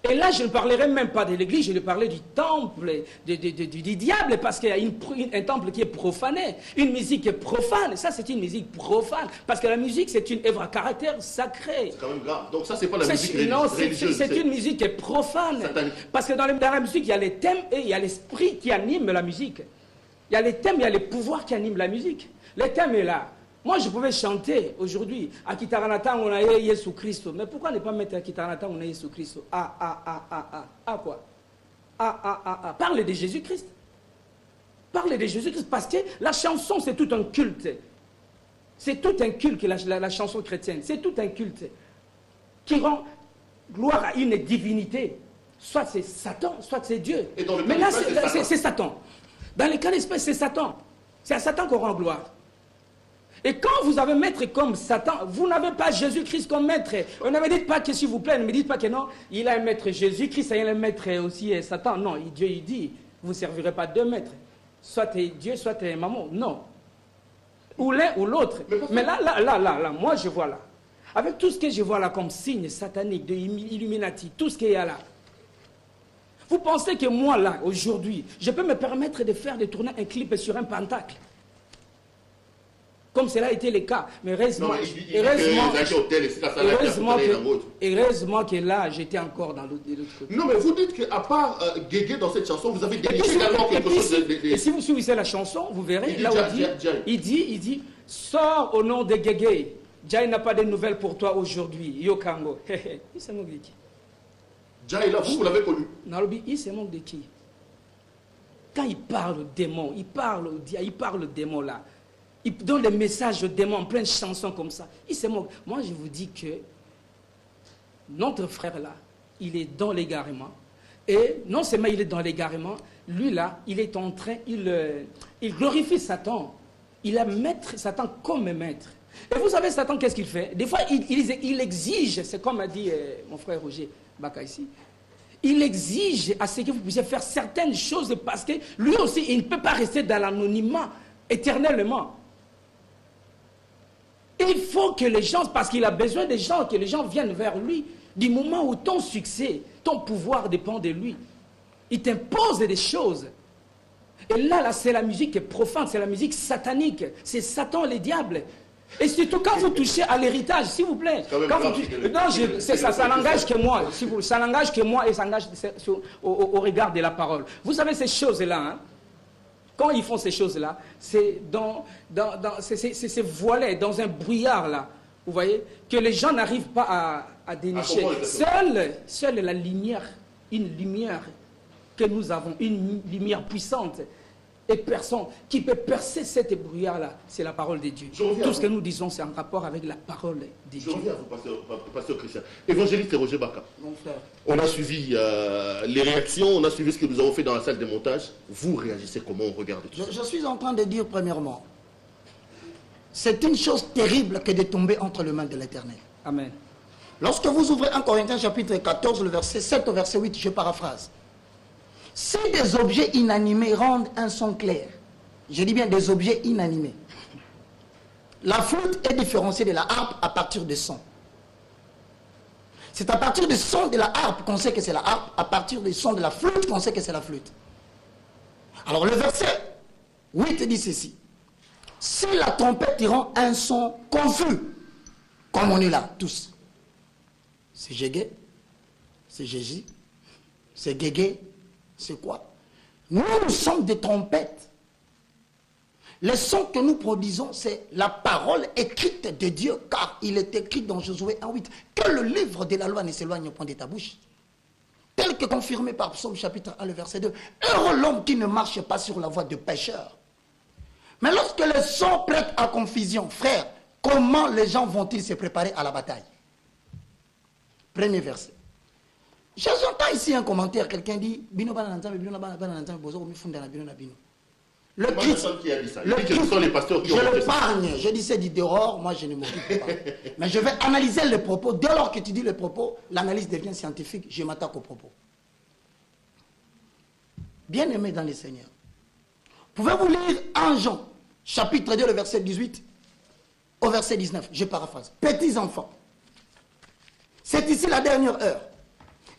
Speaker 1: Et là, je ne parlerai même pas de l'église, je vais parler du temple, du diable, parce qu'il y a un temple qui est profané, une musique qui est profane. Ça, c'est une musique profane, parce que la musique, c'est une œuvre à caractère sacré.
Speaker 2: C'est quand même grave. Donc ça, c'est pas la musique religieuse.
Speaker 1: Non, c'est une musique qui est profane.
Speaker 2: Satanique.
Speaker 1: Parce que dans la musique, il y a les thèmes et il y a l'esprit qui anime la musique. Il y a les thèmes, il y a les pouvoirs qui animent la musique. Le thème est là. Moi, je pouvais chanter aujourd'hui à Kitaranata, on a Jésus Christ. Mais pourquoi ne pas mettre à Kitaranata, on a Jésus Christ? Quoi? Parle de Jésus-Christ. Parle de Jésus-Christ parce que la chanson, c'est tout un culte. C'est tout un culte, la chanson chrétienne. C'est tout un culte qui rend gloire à une divinité. Soit c'est Satan, soit c'est Dieu. Mais là, c'est Satan. Dans les cas d'espèce, c'est Satan. C'est à Satan qu'on rend gloire. Et quand vous avez maître comme Satan, vous n'avez pas Jésus-Christ comme maître. Ne me dites pas que, s'il vous plaît, ne me dites pas que non, il a un maître Jésus-Christ, il a un maître aussi Satan. Non, Dieu il dit, vous ne servirez pas deux maîtres. Soit tu es Dieu, soit tu es maman. Non. Ou l'un ou l'autre. Mais là, moi je vois là. Avec tout ce que je vois là comme signe satanique de Illuminati, tout ce qu'il y a là. Vous pensez que moi, là, aujourd'hui, je peux me permettre de faire, de tourner un clip sur un pentacle? Comme cela a été le cas. Mais heureusement, heureusement que là, j'étais encore dans l'autre côté.
Speaker 2: Non, mais vous dites qu'à part Guégué dans cette chanson, vous avez déniché également quelque chose de...
Speaker 1: Et si vous suivez la chanson, vous verrez, là où il dit, sors au nom de Guégué. Jai n'a pas de nouvelles pour toi aujourd'hui. Yokango. Il se moque de qui?
Speaker 2: Jai, là, vous l'avez connu.
Speaker 1: Nalobi, il se moque de qui? Quand il parle au démon, il parle au démon là. Il donne des messages aux démons en pleine chanson comme ça. Il se moque. Moi, je vous dis que notre frère là, il est dans l'égarement. Et non seulement il est dans l'égarement, lui là, il est en train, il glorifie Satan. Il a maître Satan comme maître. Et vous savez, Satan, qu'est-ce qu'il fait? Des fois, il exige, c'est comme a dit mon frère Roger Baka ici, il exige à ce que vous puissiez faire certaines choses parce que lui aussi, il ne peut pas rester dans l'anonymat éternellement. Il faut que les gens, parce qu'il a besoin des gens, que les gens viennent vers lui. Du moment où ton succès, ton pouvoir dépend de lui, il t'impose des choses. Et là c'est la musique qui est profane, c'est la musique satanique. C'est Satan, les diables. Et surtout quand vous touchez à l'héritage, s'il vous plaît. Non, ça n'engage que moi. Ça n'engage que moi et ça engage au regard de la parole. Vous savez ces choses-là, hein? Quand ils font ces choses-là, c'est voilé dans un brouillard là, vous voyez, que les gens n'arrivent pas à dénicher. Seule la lumière, une lumière que nous avons, une lumière puissante et personne qui peut percer cette brouillard-là, c'est la parole de Dieu. Tout ce que nous disons, c'est en rapport avec la parole de Dieu.
Speaker 2: Je reviens à vous, pasteur Christian. Évangéliste Roger Baka.
Speaker 1: Mon frère.
Speaker 2: On a suivi les réactions, on a suivi ce que nous avons fait dans la salle de montage. Vous réagissez comment on regarde tout ça?
Speaker 3: Je suis en train de dire premièrement, c'est une chose terrible que de tomber entre les mains de l'Éternel.
Speaker 1: Amen.
Speaker 3: Lorsque vous ouvrez 1 Corinthiens chapitre 14, le verset 7 au verset 8, je paraphrase. Si des objets inanimés rendent un son clair, je dis bien des objets inanimés, la flûte est différenciée de la harpe à partir de son. C'est à partir du son de la harpe qu'on sait que c'est la harpe, à partir du son de la flûte qu'on sait que c'est la flûte. Alors le verset 8 dit ceci. Si la trompette rend un son confus, comme on est là tous, c'est Gégé, c'est Jéji, c'est Guégué, c'est quoi? Nous sommes des trompettes. Le son que nous produisons, c'est la parole écrite de Dieu, car il est écrit dans Josué 1,8 que le livre de la loi ne s'éloigne point de ta bouche. Tel que confirmé par Psaume chapitre 1, le verset 2. Heureux l'homme qui ne marche pas sur la voie de pécheur. Mais lorsque le son prête à confusion, frère, comment les gens vont-ils se préparer à la bataille? Premier verset. J'entends ici un commentaire, quelqu'un dit Bino le Christ,
Speaker 2: qui a dit ça? Il dit que ce sont les pasteurs qui ont
Speaker 3: je
Speaker 2: fait
Speaker 3: le
Speaker 2: ça.
Speaker 3: pargne, je dis c'est d'horreur, moi je ne m'occupe pas. Mais je vais analyser les propos. Dès lors que tu dis les propos, l'analyse devient scientifique, je m'attaque aux propos. Bien-aimés dans les Seigneurs, pouvez-vous lire 1 Jean, chapitre 2, le verset 18 au verset 19, je paraphrase. Petits enfants, c'est ici la dernière heure.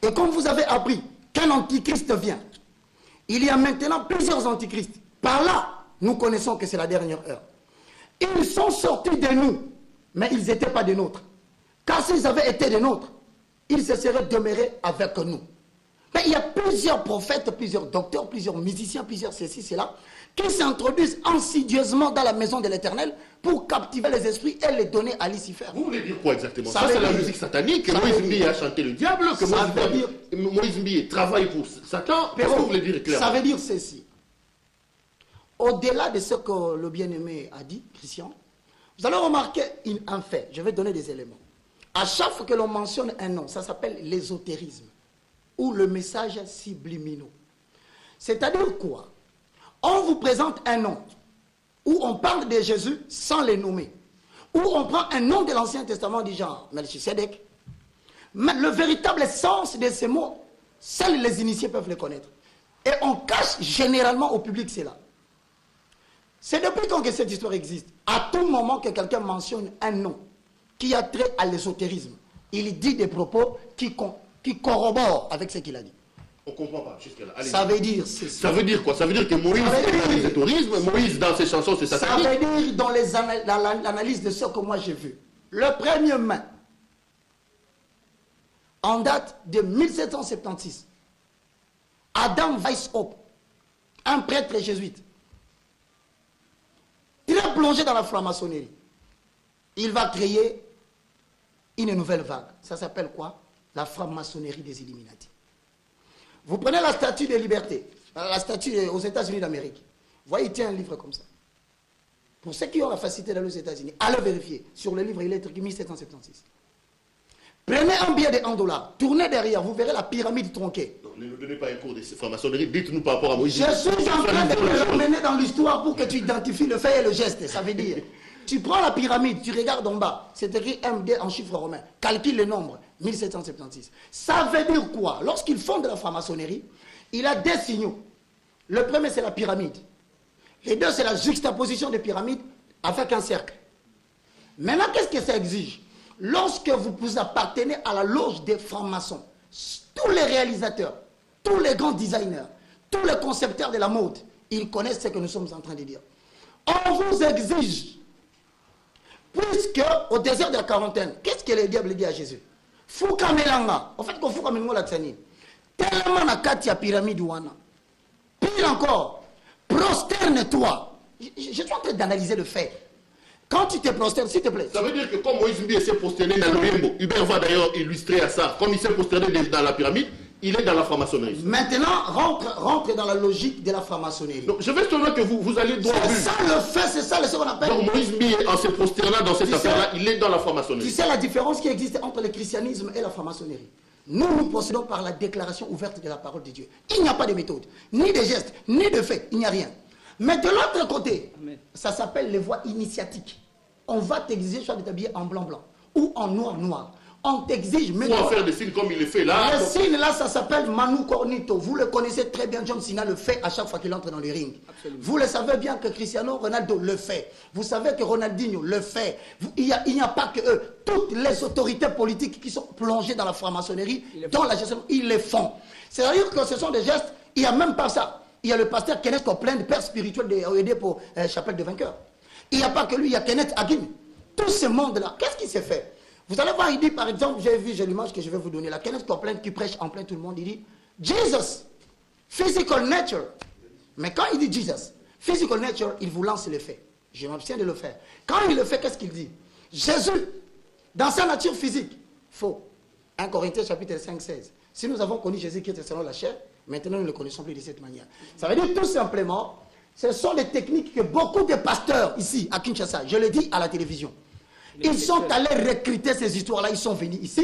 Speaker 3: Et comme vous avez appris qu'un antichrist vient, il y a maintenant plusieurs antichrists. Par là, nous connaissons que c'est la dernière heure. Ils sont sortis de nous, mais ils n'étaient pas des nôtres. Car s'ils avaient été des nôtres, ils se seraient demeurés avec nous. Mais il y a plusieurs prophètes, plusieurs docteurs, plusieurs musiciens, plusieurs ceci, cela, qui s'introduisent insidieusement dans la maison de l'Éternel pour captiver les esprits et les donner à Lucifer.
Speaker 2: Vous voulez dire quoi exactement? Ça c'est la musique satanique, que Moïse Mbiye a chanté le diable, que Moïse Mbiye travaille pour Satan. Qu'est-ce que vous voulez dire clairement?
Speaker 3: Ça veut dire ceci. Au-delà de ce que le bien-aimé a dit, Christian, vous allez remarquer un fait. Je vais donner des éléments. À chaque fois que l'on mentionne un nom, ça s'appelle l'ésotérisme ou le message subliminaux. C'est-à-dire quoi? On vous présente un nom où on parle de Jésus sans les nommer, où on prend un nom de l'Ancien Testament du genre Melchisedec, mais le véritable sens de ces mots, seuls les initiés peuvent le connaître. Et on cache généralement au public cela. C'est depuis quand que cette histoire existe. À tout moment que quelqu'un mentionne un nom qui a trait à l'ésotérisme, il dit des propos qui corroborent avec ce qu'il a dit.
Speaker 2: On ne comprend pas jusqu'à là.
Speaker 3: Ça veut dire...
Speaker 2: Ça veut dire quoi? Ça veut dire que Moïse est dans le tourisme, Moïse dans ses chansons, c'est satanique.
Speaker 3: Ça veut dire dans l'analyse de ce que moi j'ai vu. Le 1er mai, en date de 1776, Adam Weishaupt, un prêtre jésuite, très plongé dans la franc-maçonnerie, il va créer une nouvelle vague. Ça s'appelle quoi? La franc-maçonnerie des Illuminati. Vous prenez la statue de liberté, la statue aux États-Unis d'Amérique. Vous voyez, il tient un livre comme ça. Pour ceux qui ont la facilité d'aller aux États-Unis, allez vérifier. Sur le livre, il est écrit 1776. Prenez un billet de $1, tournez derrière, vous verrez la pyramide tronquée.
Speaker 2: Non, ne nous donnez pas un cours de franc-maçonnerie, dites-nous par rapport à Moïse.
Speaker 3: Je suis en train de te l'emmener dans l'histoire pour que tu identifies le fait et le geste. Ça veut dire, tu prends la pyramide, tu regardes en bas, c'est écrit MD en chiffres romains, calcule le nombre, 1776. Ça veut dire quoi? Lorsqu'ils font de la franc-maçonnerie, il a deux signaux. Le premier, c'est la pyramide. Les deux, c'est la juxtaposition des pyramides avec un cercle. Maintenant, qu'est-ce que ça exige? Lorsque vous appartenez à la loge des francs-maçons, tous les réalisateurs, tous les grands designers, tous les concepteurs de la mode, ils connaissent ce que nous sommes en train de dire. On vous exige, puisque au désert de la quarantaine, qu'est-ce que le diable dit à Jésus? Fouka melanga. En fait, qu'on fouka melanga la tsani. Tellement na kati ya pyramide wana. Pire encore, prosterne-toi. Je suis en train d'analyser le fait. Quand tu te prosternes, s'il te plaît.
Speaker 2: Ça veut dire que comme Moïse Mbi s'est prosterné dans l'Oyembo, Hubert va d'ailleurs illustrer à ça, comme il s'est prosterné dans la pyramide, il est dans la franc-maçonnerie.
Speaker 3: Maintenant, rentre dans la logique de la franc-maçonnerie.
Speaker 2: Donc, je vais seulement que vous allez droit au but.
Speaker 3: C'est ça le fait, c'est ça ce qu'on appelle.
Speaker 2: Donc Moïse Mbi, en se prosternant dans cette affaire-là, il est dans la franc-maçonnerie.
Speaker 3: Tu sais la différence qui existe entre le christianisme et la franc-maçonnerie? Nous procédons par la déclaration ouverte de la parole de Dieu. Il n'y a pas de méthode, ni de gestes, ni de faits, il n'y a rien. Mais de l'autre côté, ça s'appelle les voies initiatiques. On va t'exiger soit de t'habiller en blanc-blanc ou en noir-noir. On t'exige...
Speaker 2: Ou en faire des signes comme il le fait là.
Speaker 3: Le signe là, ça s'appelle Manu Cornito. Vous le connaissez très bien, John Cena le fait à chaque fois qu'il entre dans le ring. Absolument. Vous le savez bien que Cristiano Ronaldo le fait. Vous savez que Ronaldinho le fait. Il n'y a pas que eux. Toutes les autorités politiques qui sont plongées dans la franc-maçonnerie, dans la gestion, ils les font. C'est-à-dire que ce sont des gestes, il n'y a même pas ça. Il y a le pasteur Kenneth Copeland, père spirituel de pour Chapelle de Vainqueurs. Il n'y a pas que lui, il y a Kenneth Hagin. Tout ce monde-là, qu'est-ce qui s'est fait? Vous allez voir, il dit, par exemple, j'ai l'image que je vais vous donner là. Kenneth Copeland qui prêche en plein tout le monde, il dit, Jesus, physical nature. Mais quand il dit Jesus, physical nature, il vous lance le fait. Je m'abstiens de le faire. Quand il le fait, qu'est-ce qu'il dit? Jésus, dans sa nature physique, faux. 1 Corinthiens chapitre 5, 16. Si nous avons connu Jésus qui était selon la chair, maintenant nous ne le connaissons plus de cette manière. Ça veut dire tout simplement, ce sont des techniques que beaucoup de pasteurs ici, à Kinshasa, je le dis à la télévision, ils sont allés recruter ces histoires-là, ils sont venus ici,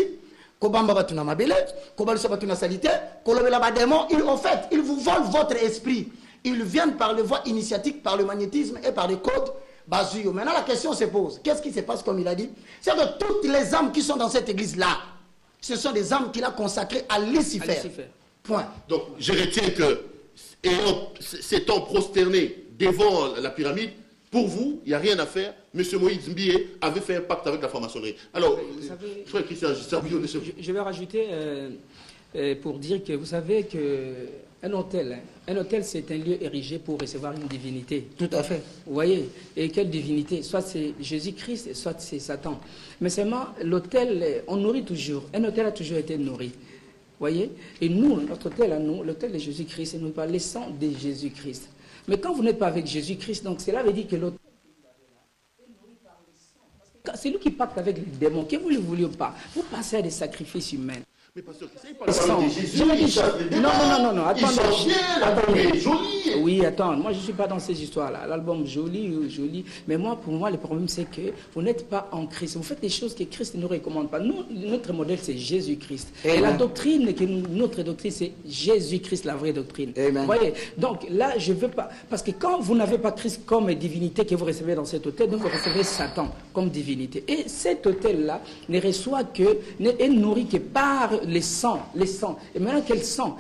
Speaker 3: Kobamba Batuna Mabele, Kobalso Batuna Salite, Kolobela Bademo, en fait, ils vous volent votre esprit. Ils viennent par les voies initiatiques, par le magnétisme et par les codes Bazuyo. Maintenant, la question se pose, qu'est-ce qui se passe comme il a dit? C'est que toutes les âmes qui sont dans cette église-là, ce sont des âmes qu'il a consacrées à Lucifer. Point.
Speaker 2: Donc, je retiens que, s'étant prosterné devant la pyramide, pour vous, il n'y a rien à faire. M. Moïse Mbié avait fait un pacte avec la franc-maçonnerie. Alors,
Speaker 1: vous savez,
Speaker 2: frère Christian,
Speaker 1: je vais rajouter pour dire que vous savez qu'un hôtel, c'est un lieu érigé pour recevoir une divinité.
Speaker 3: Tout à fait.
Speaker 1: Vous voyez? Et quelle divinité? Soit c'est Jésus-Christ, soit c'est Satan. Mais seulement, l'hôtel, on nourrit toujours. Un hôtel a toujours été nourri. Voyez? Et nous, notre hôtel à nous, l'hôtel de Jésus-Christ, nous par le sang de Jésus-Christ. Mais quand vous n'êtes pas avec Jésus-Christ, donc cela veut dire que l'hôtel est nourri par le sang. C'est lui qui pacte avec les démons, que vous ne le vouliez pas. Vous passez à des sacrifices humains.
Speaker 2: Mais pasteur, il parle de Jésus,
Speaker 1: non, attendez.
Speaker 2: Joli.
Speaker 1: Oui, attends, moi je ne suis pas dans ces histoires-là. L'album joli, mais moi, pour moi, le problème c'est que vous n'êtes pas en Christ. Vous faites des choses que Christ ne nous recommande pas. Nous, notre modèle c'est Jésus-Christ. Et la doctrine, notre doctrine c'est Jésus-Christ, la vraie doctrine. Vous voyez? Donc là, je ne veux pas, parce que quand vous n'avez pas Christ comme divinité que vous recevez dans cet hôtel, donc vous recevez Satan comme divinité. Et cet hôtel-là ne reçoit que, n'est nourri que par les sangs. Et maintenant, quel sang?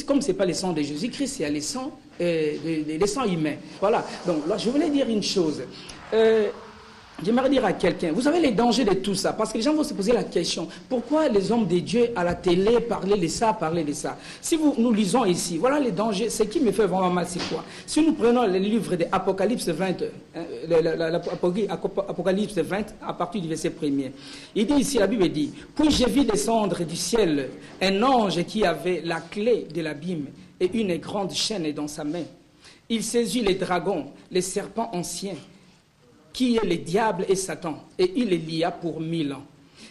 Speaker 1: Comme ce n'est pas les sangs de Jésus-Christ, il y a les sangs, les sangs humains. Voilà. Donc là, je voulais dire une chose. J'aimerais dire à quelqu'un, vous savez les dangers de tout ça, parce que les gens vont se poser la question, pourquoi les hommes de Dieu à la télé parlaient de ça, Si nous lisons ici, voilà les dangers, ce qui me fait vraiment mal, c'est quoi? Si nous prenons le livre d'Apocalypse 20, Apocalypse 20, à partir du verset 1er, il dit ici, la Bible dit, puis j'ai vu descendre du ciel un ange qui avait la clé de l'abîme et une grande chaîne dans sa main. Il saisit les dragons, les serpents anciens, qui est le diable et Satan, et il les lia pour 1000 ans.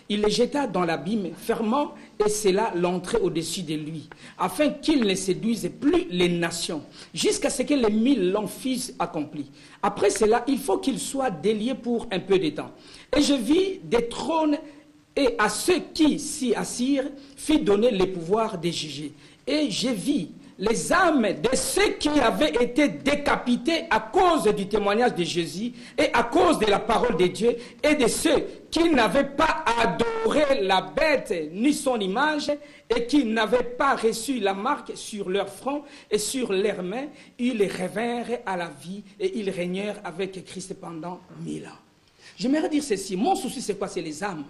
Speaker 1: Il les jeta dans l'abîme, fermant et scella l'entrée au-dessus de lui, afin qu'il ne séduise plus les nations, jusqu'à ce que les 1000 ans fussent accomplis. Après cela, il faut qu'il soit délié pour un peu de temps. Et je vis des trônes, et à ceux qui s'y assirent, fit donner le pouvoir de juger. Et je vis les âmes de ceux qui avaient été décapités à cause du témoignage de Jésus et à cause de la parole de Dieu, et de ceux qui n'avaient pas adoré la bête ni son image et qui n'avaient pas reçu la marque sur leur front et sur leurs mains. Ils revinrent à la vie et ils régnèrent avec Christ pendant 1000 ans. J'aimerais dire ceci, mon souci c'est quoi? C'est les âmes.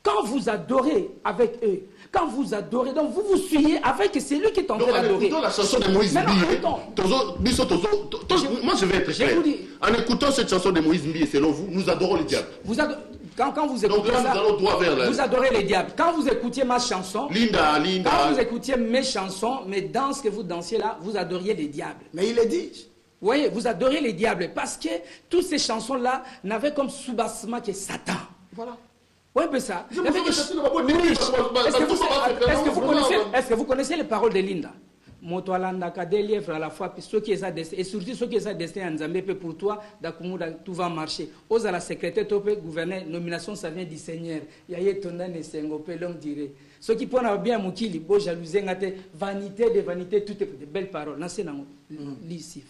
Speaker 1: Quand vous adorez avec eux, quand vous adorez, donc vous vous suivez avec celui qui est en train d'adorer.
Speaker 2: En écoutant la chanson de Moïse Mbié, moi je vais être clair. En écoutant cette chanson de Moïse Mbié, selon vous, nous adorons les diables.
Speaker 1: Quand vous écoutez ça, vous adorez les diables. Quand vous écoutiez ma chanson, quand vous écoutiez mes chansons, mes danses que vous dansiez là, vous adoriez les diables.
Speaker 3: Mais il est dit.
Speaker 1: Vous voyez, vous adorez les diables parce que toutes ces chansons-là n'avaient comme sous-bassement que Satan. Voilà. Oui, mais ça. Est-ce que vous connaissez les paroles de Linda? À la fois, et surtout ceux qui sont destinés à Nzambé, pour toi, tout va marcher. Ose à la secrétaire, gouverner, nomination, ça vient du Seigneur. Yaye Tondan et Sengope, l'homme dirait. Ceux qui prennent bien Moukili, beau jalousie, vanité de vanité, toutes de belles paroles.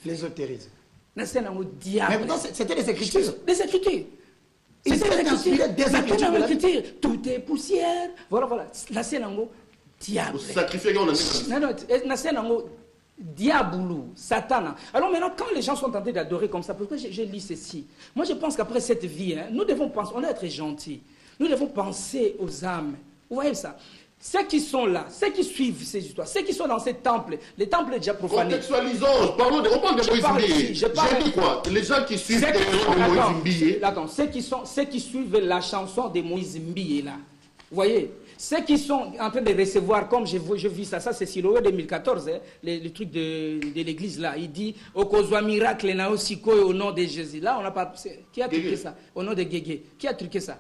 Speaker 3: L'ésotérisme.
Speaker 1: Diable.
Speaker 3: Mais pourtant, c'était les Écritures.
Speaker 1: Les Écritures. Tout est poussière. Voilà. La scène en haut, diable.
Speaker 2: Sacrifier on a mis.
Speaker 1: Non, la scène en haut, diaboulou, Satan. Alors maintenant, quand les gens sont tentés d'adorer comme ça, pourquoi je lis ceci? Moi, je pense qu'après cette vie, nous devons penser, on doit être gentils. Nous devons penser aux âmes. Vous voyez ça? Ceux qui sont là, ceux qui suivent ces histoires, ceux qui sont dans ces temples, les temples déjà profanés.
Speaker 2: Contextualisons, on parle de Moïse Mbié. J'ai dit quoi? Les gens qui suivent les héros de Moïse Mbié.
Speaker 1: Attends, ceux qui suivent la chanson de Moïse Mbié là. Vous voyez? Ceux qui sont en train de recevoir, comme je vis ça c'est Siloé 2014, le truc de l'église là. Il dit, Okozwa miracle na osiko au nom de Jésus. Là, on n'a pas. Qui a truqué ça? Au nom de Guégué. Qui a truqué ça?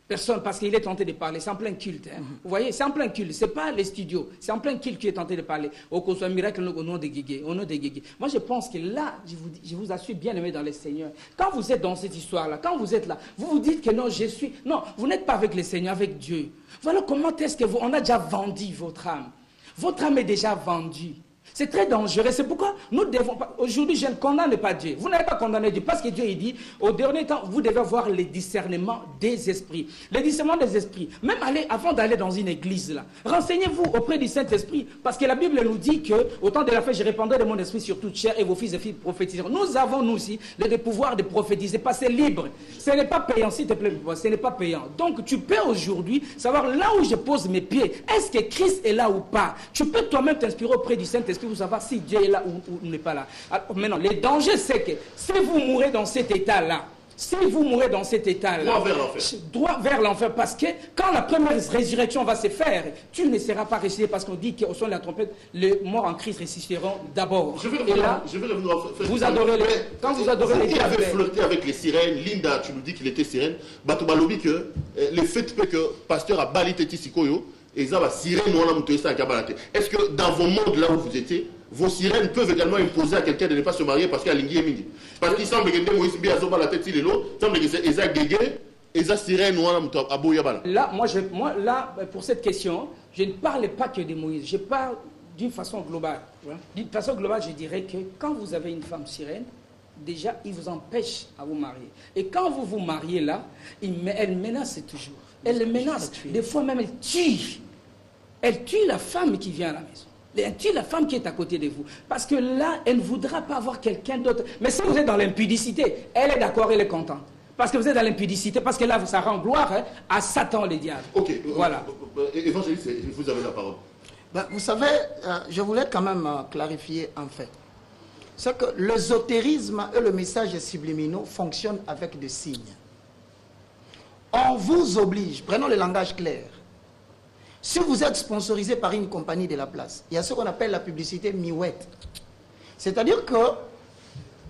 Speaker 1: Personne, parce qu'il est tenté de parler. C'est en plein culte. Vous voyez, c'est en plein culte. Ce n'est pas les studios. C'est en plein culte qui est tenté de parler. Au soit miracle au nom de Guégué. Au nom de Guégué. Moi, je pense que là, je vous assure, bien aimé dans le Seigneur. Quand vous êtes dans cette histoire-là, quand vous êtes là, vous vous dites que non, je suis. Non, vous n'êtes pas avec le Seigneur, avec Dieu. Voilà comment est-ce que on a déjà vendu votre âme. Votre âme est déjà vendue. C'est très dangereux. C'est pourquoi nous devons pas. Aujourd'hui, je ne condamne pas Dieu. Vous n'avez pas condamné Dieu parce que Dieu il dit au dernier temps, vous devez avoir le discernement des esprits. Le discernement des esprits. Même avant d'aller dans une église là, renseignez-vous auprès du Saint-Esprit parce que la Bible nous dit que au temps de la fin, je répandrai de mon esprit sur toute chair et vos fils et filles prophétiseront. Nous avons nous aussi le pouvoir de prophétiser, passer libre. Ce n'est pas payant, s'il te plaît. Ce n'est pas payant. Donc tu peux aujourd'hui savoir là où je pose mes pieds. Est-ce que Christ est là ou pas? Tu peux toi-même t'inspirer auprès du Saint-Esprit pour savoir si Dieu est là ou n'est pas là. Alors, maintenant, le danger, c'est que si vous mourrez dans cet état-là, droit vers l'enfer, parce que quand la première résurrection va se faire, tu ne seras pas ressuscité parce qu'on dit qu'au son de la trompette, les morts en Christ ressusciteront d'abord. Et là, vous adorez quand vous adorez les diables.
Speaker 2: Il avait flirté avec les sirènes. Linda, tu nous dis qu'il était sirène. Batubalobi que le fait que pasteur a balité Tisikoyo. Est-ce que dans vos mondes là où vous étiez, vos sirènes peuvent également imposer à quelqu'un de ne pas se marier parce qu'il y a l'ingé mini? Parce qu'il semble que Moïse Mbié a la tête il semble que c'est Eza Guégué, Eza sirène ou Abo Yabala.
Speaker 1: Là, moi, pour cette question, je ne parle pas que de Moïse, je parle d'une façon globale. D'une façon globale, je dirais que quand vous avez une femme sirène, déjà, il vous empêche à vous marier. Et quand vous vous mariez là, elle menace toujours. Elle menace. Des fois même, elle tue. Elle tue la femme qui vient à la maison. Elle tue la femme qui est à côté de vous. Parce que là, elle ne voudra pas avoir quelqu'un d'autre. Mais si vous êtes dans l'impudicité, elle est d'accord, elle est contente. Parce que vous êtes dans l'impudicité, parce que là, ça rend gloire à Satan, les diables.
Speaker 2: Ok,
Speaker 1: voilà.
Speaker 2: Évangéliste, vous avez la parole.
Speaker 3: Ben, vous savez, je voulais quand même clarifier un fait. C'est que l'ésotérisme et le message subliminaux fonctionnent avec des signes. On vous oblige, prenons le langage clair. Si vous êtes sponsorisé par une compagnie de la place, il y a ce qu'on appelle la publicité miouette. C'est-à-dire que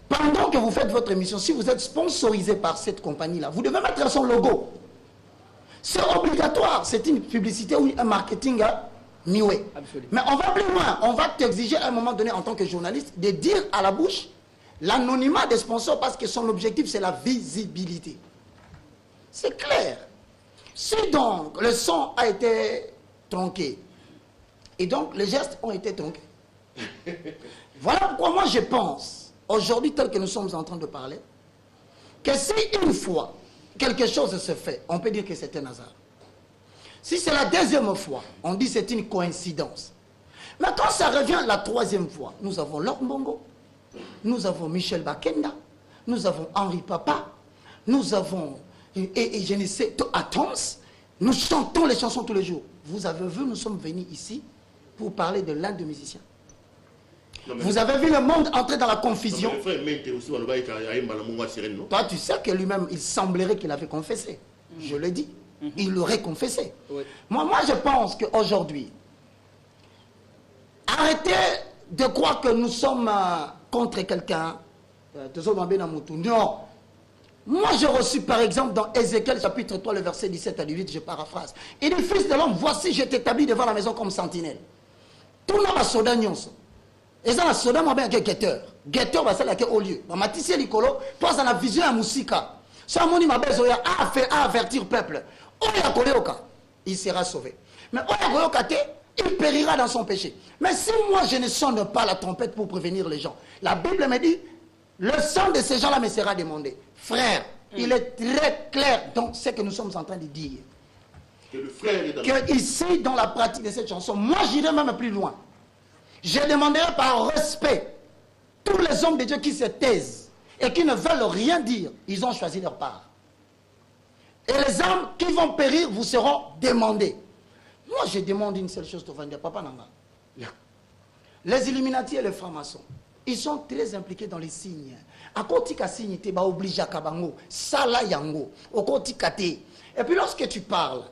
Speaker 3: pendant que vous faites votre émission, si vous êtes sponsorisé par cette compagnie-là, vous devez mettre son logo. C'est obligatoire, c'est une publicité ou un marketing miouet. Mais on va plus loin, on va t'exiger à un moment donné en tant que journaliste de dire à la bouche l'anonymat des sponsors parce que son objectif c'est la visibilité. C'est clair. Si donc le son a été tronqué et donc les gestes ont été tronqués, voilà pourquoi moi je pense, aujourd'hui tel que nous sommes en train de parler, que si une fois quelque chose se fait, on peut dire que c'est un hasard. Si c'est la deuxième fois, on dit que c'est une coïncidence. Mais quand ça revient la troisième fois, nous avons Lord Mbongo, nous avons Michel Bakenda, nous avons Henri Papa, nous avons, et je ne sais, Atoms, nous chantons les chansons tous les jours. Vous avez vu, nous sommes venus ici pour parler de l'un de musiciens. Vous avez vu le monde entrer dans la confusion. Toi, tu sais que lui-même, il semblerait qu'il avait confessé. Je le dis. Il l'aurait confessé. Oui. Moi, je pense qu'aujourd'hui, arrêtez de croire que nous sommes contre quelqu'un. Non. Moi, j'ai reçu, par exemple, dans Ézéchiel, chapitre 3, le verset 17 à 18, je paraphrase. Il dit, fils de l'homme, voici, je t'établis devant la maison comme sentinelle. Tout le monde a soda nyonso. Et ça, la soda, moi, bien, guetteur. Guetteur, c'est là qui est au lieu. Ma tissé l'icolo, toi, ça la vision à Moussika. Ça, mon ima besoin à avertir le peuple. Il sera sauvé. Mais il périra dans son péché. Mais si moi je ne sonne pas la trompette pour prévenir les gens, la Bible me dit, le sang de ces gens-là me sera demandé. Frère, il est très clair dans ce que nous sommes en train de dire.
Speaker 2: Que le frère est dans
Speaker 3: que ici, dans la pratique de cette chanson, moi j'irai même plus loin. Je demanderai par respect tous les hommes de Dieu qui se taisent et qui ne veulent rien dire, ils ont choisi leur part. Et les âmes qui vont périr vous seront demandées. Moi, je demande une seule chose, Papa Nanga. Les Illuminati et les francs-maçons, ils sont très impliqués dans les signes. À côté de signe, tu vas obliger à Kabango, Sala Yango, au côté Et puis lorsque tu parles,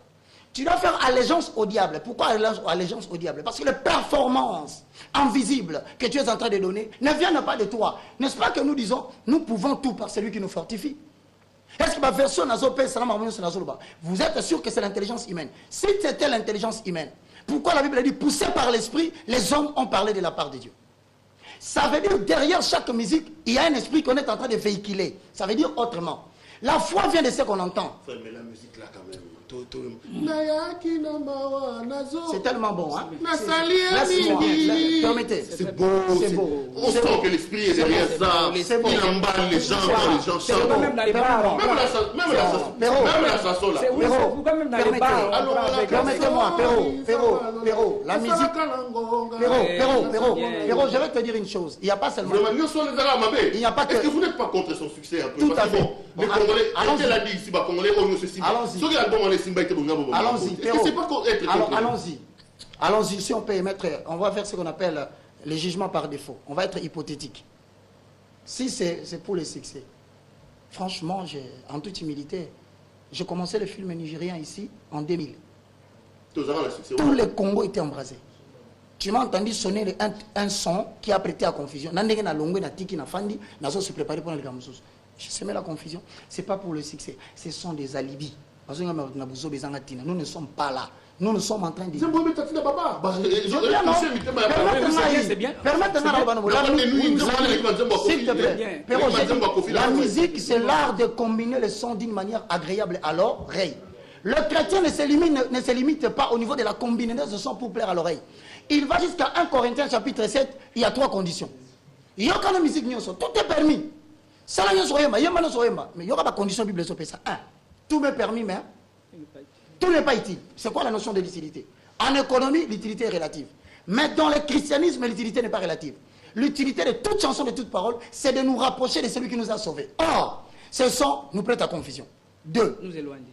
Speaker 3: tu dois faire allégeance au diable. Pourquoi allégeance au diable? Parce que les performances invisibles que tu es en train de donner ne viennent pas de toi. N'est-ce pas que nous disons, nous pouvons tout par celui qui nous fortifie? Est-ce que ma version vous êtes sûr que c'est l'intelligence humaine? Si c'était l'intelligence humaine, pourquoi la Bible dit poussé par l'esprit, les hommes ont parlé de la part de Dieu? Ça veut dire derrière chaque musique, il y a un esprit qu'on est en train de véhiculer. Ça veut dire autrement. La foi vient de ce qu'on entend.
Speaker 2: Mais la musique là quand même.
Speaker 3: C'est tellement bon, hein? Permettez.
Speaker 2: C'est beau. On sent que l'esprit est derrière ça. Il emballe les gens, les gens chantent.
Speaker 1: Même dans les bars.
Speaker 2: Même la chanson là.
Speaker 1: Même dans les bars.
Speaker 3: Permettez-moi, Perrault, la musique. Perrault, je vais te dire une chose. Il n'y a pas seulement.
Speaker 2: Il n'y a pas que. Est-ce que vous n'êtes pas contre son succès un peu?
Speaker 3: Tout à fait.
Speaker 2: Les Congolais, elle a dit ici, Congolais, on ne se signe.
Speaker 3: Allons-y. Allons-y, si on peut émettre, on va faire ce qu'on appelle les jugements par défaut. On va être hypothétique. Si c'est pour le succès, franchement, en toute humilité, j'ai commencé le film nigérien ici en 2000. Tout le Congo était embrasé. Tu m'as entendu sonner un son qui a prêté à confusion. Je semais la confusion. Ce n'est pas pour le succès. Ce sont des alibis. Nous ne sommes pas là. Nous ne sommes en train de... La musique, c'est l'art de combiner les sons d'une manière agréable à l'oreille. Le chrétien ne se limite pas au niveau de la combinaison de sons pour plaire à l'oreille. Il va jusqu'à 1 Corinthiens chapitre 7, il y a 3 conditions. Il y a aucune musique, tout est permis. Mais il y aura des conditions bibliques sur ça. 1. Tout m'est permis, mais tout n'est pas utile. C'est quoi la notion de l'utilité? En économie, l'utilité est relative. Mais dans le christianisme, l'utilité n'est pas relative. L'utilité de toute chanson, de toute parole, c'est de nous rapprocher de celui qui nous a sauvés. Or, Ce sont nous prête à confusion. 2.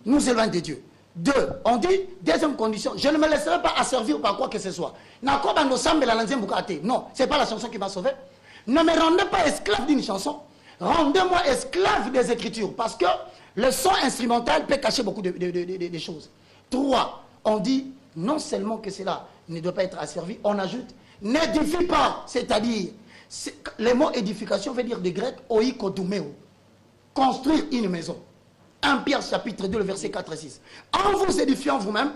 Speaker 1: Nous éloigne
Speaker 3: de Dieu. 2. On dit, deuxième condition, je ne me laisserai pas asservir par quoi que ce soit. Non, c'est pas la chanson qui m'a sauvé. Ne me rendez pas esclave d'une chanson. Rendez-moi esclave des Écritures. Parce que le son instrumental peut cacher beaucoup de choses. 3. On dit, non seulement que cela ne doit pas être asservi, on ajoute, n'édifie pas. C'est-à-dire, le mot édification veut dire de grec, oikodoumeo. Construire une maison. 1 Pierre chapitre 2, le verset 4 et 6. En vous édifiant vous-même,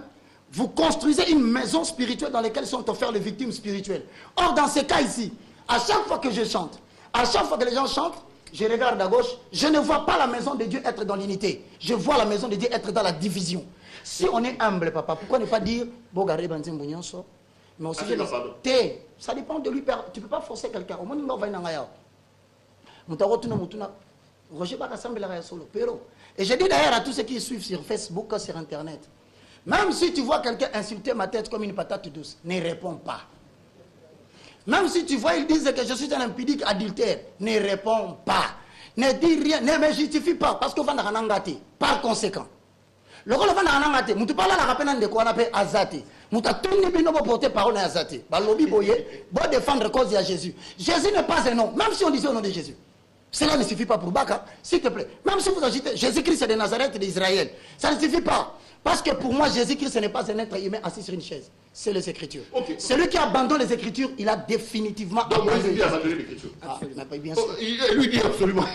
Speaker 3: vous construisez une maison spirituelle dans laquelle sont offertes les victimes spirituelles. Or, dans ce cas ici, à chaque fois que je chante, à chaque fois que les gens chantent, je regarde à gauche, je ne vois pas la maison de Dieu être dans l'unité. Je vois la maison de Dieu être dans la division. Si on est humble, papa, pourquoi ne pas dire Bogaré Banzembo Nyonso? Mais aussi, ça dépend de lui. Tu ne peux pas forcer quelqu'un. Au moins, il va y avoir. Et je dis d'ailleurs à tous ceux qui suivent sur Facebook, sur Internet, même si tu vois quelqu'un insulter ma tête comme une patate douce, ne réponds pas. Même si tu vois, ils disent que je suis un impudique adultère, ne réponds pas. Ne dis rien, ne me justifie pas, parce que vous allez ngati. Par conséquent, le rôle va ngati. Mutu parle la rappel de quoi on appelle azati. Mutu tuni bino bo porter parole à azati. Ba lobby boye, bo défendre cause à Jésus. Jésus n'est pas un nom, même si on disait au nom de Jésus. Cela ne suffit pas pour Baka, s'il te plaît. Même si vous agitez Jésus-Christ de Nazareth d'Israël, ça ne suffit pas. Parce que pour moi, Jésus-Christ, ce n'est pas un être humain assis sur une chaise. C'est les Écritures. Okay. Celui qui abandonne les Écritures, il a définitivement
Speaker 2: abandonné les Écritures.
Speaker 3: Absolument. Bien sûr.
Speaker 2: Lui dit absolument.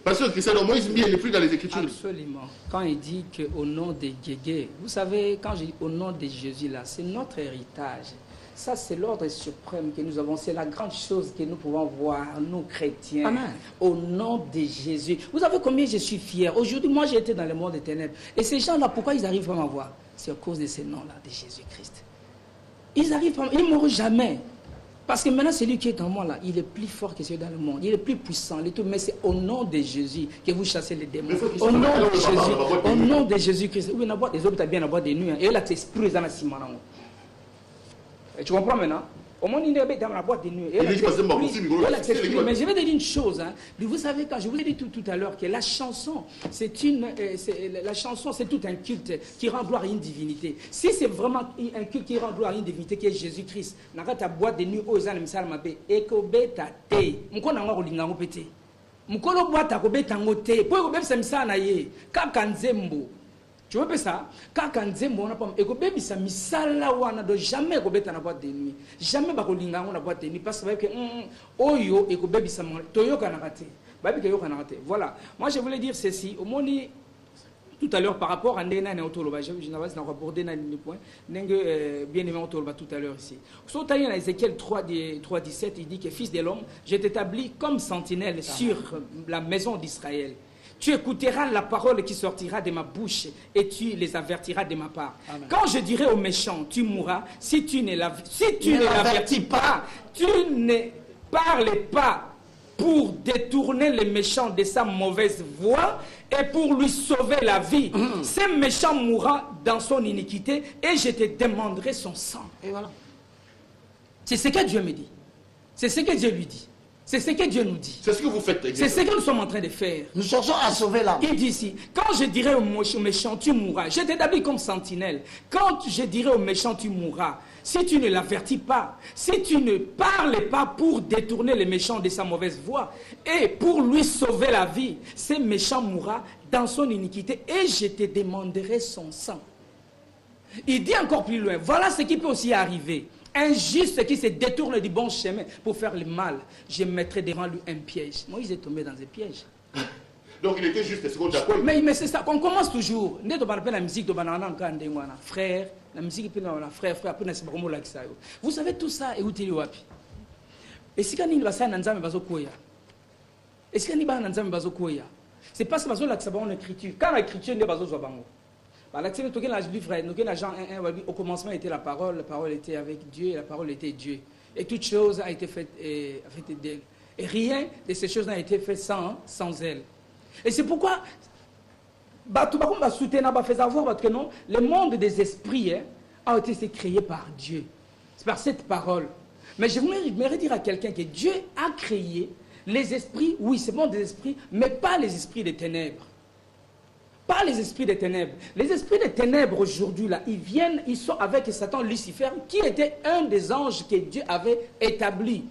Speaker 2: Parce que Christian Moïse n'est plus dans les Écritures.
Speaker 1: Absolument. Quand il dit qu'au nom de Guégué, vous savez, quand je dis au nom de Jésus, là, c'est notre héritage. Ça, c'est l'ordre suprême que nous avons. C'est la grande chose que nous pouvons voir, nous chrétiens. Amen. Au nom de Jésus. Vous savez combien je suis fier. Aujourd'hui, moi, j'ai été dans le monde des ténèbres. Et ces gens-là, pourquoi ils arrivent à m'avoir? C'est à cause de ces noms-là, de Jésus-Christ. Ils arrivent, ils ne mourront jamais. Parce que maintenant, celui qui est en moi, là, il est plus fort que celui dans le monde. Il est plus puissant. Mais c'est au nom de Jésus que vous chassez les démons. Au nom de Jésus. Au nom de Jésus-Christ. Oui, les autres, bien avoir des nuits. Et là, tu es esprit dans la ciment. Et tu comprends maintenant? Au moins, il est dans la boîte de nuit. Mais je vais te dire une chose. Hein. Vous savez, quand je vous ai dit tout à l'heure que la chanson, c'est tout un culte qui rend gloire à une divinité. Si c'est vraiment un culte qui rend gloire à une divinité qui est Jésus-Christ, dans ta boîte de nuit, aux âmes, ça m'a fait ekobeta te. Mko na ngoro lingango pete. Mko lo boîte akobeta ngote. Po ekobebisa misana ye. Kaka nzembo. Tu vois ça? Quand on a pas ekobebisa misala wana do jamais ekobeta na boîte de nuit. Jamais bakolinga na boîte de nuit parce que oyo ekobebisa toyoka na raté. Babi yoka na raté. Voilà. Moi je voulais dire ceci. Au moni tout à l'heure par rapport à Ndena et Otoloba, je n'avais pas abordé dans le point. Bien aimé Otoloba tout à l'heure ici. Sur Ézéchiel 3:17, il dit que fils de l'homme, je t'établis comme sentinelle sur la maison d'Israël. Tu écouteras la parole qui sortira de ma bouche et tu les avertiras de ma part. Amen. Quand je dirai aux méchants, tu mourras, si tu ne l'avertis pas, tu ne parles pas pour détourner les méchants de sa mauvaise voie et pour lui sauver la vie. Ce méchant mourra dans son iniquité et je te demanderai son sang. Et voilà. C'est ce que Dieu me dit. C'est ce que Dieu lui dit. C'est ce que Dieu nous dit.
Speaker 2: C'est ce que vous faites.
Speaker 1: C'est ce que nous sommes en train de faire.
Speaker 3: Nous cherchons à sauver l'âme.
Speaker 1: Il dit ici, quand je dirai aux méchants, tu mourras. Je t'établis comme sentinelle. Quand je dirai aux méchants, tu mourras. Si tu ne l'avertis pas, si tu ne parles pas pour détourner les méchants de sa mauvaise voie et pour lui sauver la vie, ce méchant mourra dans son iniquité et je te demanderai son sang. Il dit encore plus loin, voilà ce qui peut aussi arriver. Un juste qui se détourne du bon chemin pour faire le mal, je mettrai devant lui un piège. Moïse est tombé dans un piège.
Speaker 2: Donc il était juste,
Speaker 1: mais c'est ça, on commence toujours. La musique de frère, la musique de frère, vous savez tout ça, et où tu es wapi? Et si quand il va s'en bazokoya, et si quand il va s'en bazokoya, c'est parce que bazo l'écriture. Quand l'écriture n'est pas bazobango. Au commencement était la parole était avec Dieu, et la parole était Dieu. Et toute chose a été faite d'elle. Et rien de ces choses n'a été fait sans elle. Et c'est pourquoi le monde des esprits a été créé par Dieu. C'est par cette parole. Mais je voudrais dire à quelqu'un que Dieu a créé Les esprits, oui, c'est bon des esprits, mais pas les esprits des ténèbres. Pas les esprits des ténèbres. Les esprits des ténèbres aujourd'hui, là, ils sont avec Satan, Lucifer, qui était un des anges que Dieu avait établi.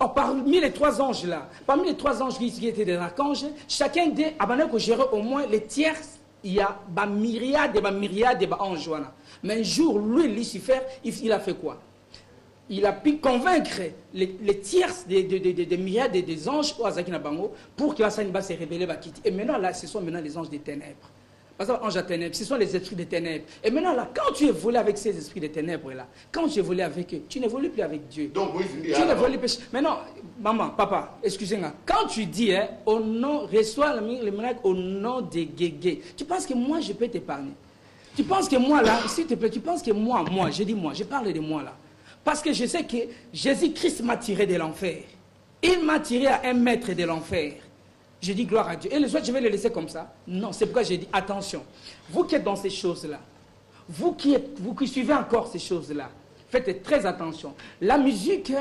Speaker 1: Or, parmi les 3 anges là, parmi les 3 anges qui étaient des archanges, chacun des abonnés que gérait au moins les tiers, il y a des myriades d'anges. Mais un jour, lui, Lucifer, il a fait quoi? Il a pu convaincre les tiers des myriades des anges pour que Hassan se révèle. Et maintenant, là, ce sont maintenant les anges des ténèbres. Par exemple, anges des ténèbres, ce sont les esprits des ténèbres. Et maintenant, là, quand tu évolues avec ces esprits des ténèbres, là, quand tu évolues avec eux, tu n'évolues plus avec Dieu.
Speaker 2: Donc, oui,
Speaker 1: tu n'évolues plus. Maintenant, maman, papa, excusez-moi, quand tu dis, hein, au nom, reçois le miracle au nom des guégués, tu penses que moi, je peux t'épargner? Tu penses que moi, là, s'il te plaît, tu penses que moi, je dis moi, je parle de moi, là. Parce que je sais que Jésus-Christ m'a tiré de l'enfer. Il m'a tiré à 1 mètre de l'enfer. Je dis gloire à Dieu. Et les autres, je vais les laisser comme ça? Non, c'est pourquoi j'ai dit attention. Vous qui êtes dans ces choses-là, vous qui suivez encore ces choses-là, faites très attention. La musique,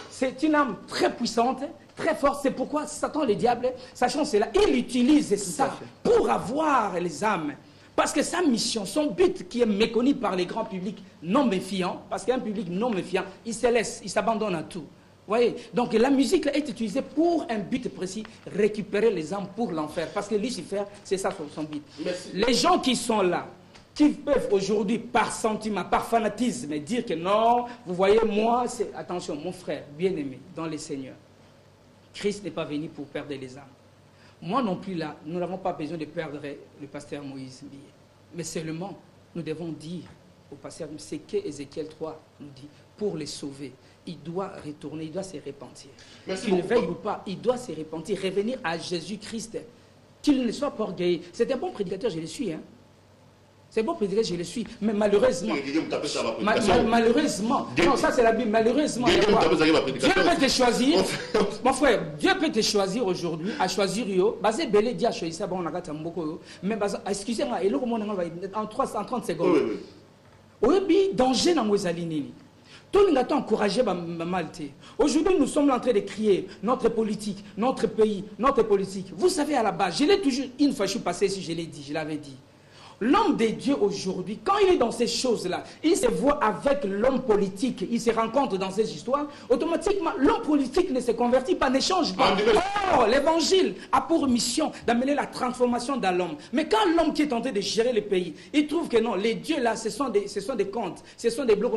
Speaker 1: c'est une âme très puissante, très forte. C'est pourquoi Satan, le diable, sachant cela, il utilise ça pour avoir les âmes. Parce que sa mission, son but qui est méconnu par les grands publics non méfiants, parce qu'un public non méfiant, il se laisse, il s'abandonne à tout. Voyez, donc la musique est utilisée pour un but précis, récupérer les âmes pour l'enfer. Parce que Lucifer, c'est ça son but. Merci. Les gens qui sont là, qui peuvent aujourd'hui, par sentiment, par fanatisme, dire que non, vous voyez, moi, c'est... Attention, mon frère, bien-aimé, dans les seigneurs, Christ n'est pas venu pour perdre les âmes. Moi non plus là, nous n'avons pas besoin de perdre le pasteur Moïse Mbiye. Mais seulement, nous devons dire au pasteur, c'est qu'Ézéchiel 3 nous dit, pour les sauver, il doit retourner, il doit se repentir. Qu'il veuille ou pas, il doit se repentir, revenir à Jésus-Christ. Qu'il ne soit pas orgueilleux. C'est un bon prédicateur, je le suis. Hein. C'est bon prédicateur, je le suis. Mais malheureusement, malheureusement, non, ça c'est la Bible, malheureusement, Dieu peut te choisir, mon frère, Dieu peut te choisir aujourd'hui, à choisir yo, basé belé dit à choisir ça, bon, on a gâté un beaucoup, mais excusez-moi, et là, en 30 secondes. Oui, danger dans nos alignes. Tout le monde a encouragé Malte. Aujourd'hui, nous sommes en train de crier notre politique, notre pays, notre politique. Vous savez, à la base, je l'ai toujours, une fois je suis passé ici, je l'ai dit, je l'avais dit. L'homme de Dieu aujourd'hui, quand il est dans ces choses-là, il se voit avec l'homme politique, il se rencontre dans ces histoires, automatiquement, l'homme politique ne se convertit pas, ne change pas. Or, l'évangile a pour mission d'amener la transformation dans l'homme. Mais quand l'homme qui est tenté de gérer le pays, il trouve que non, les dieux là, ce sont des contes, ce sont des blocs,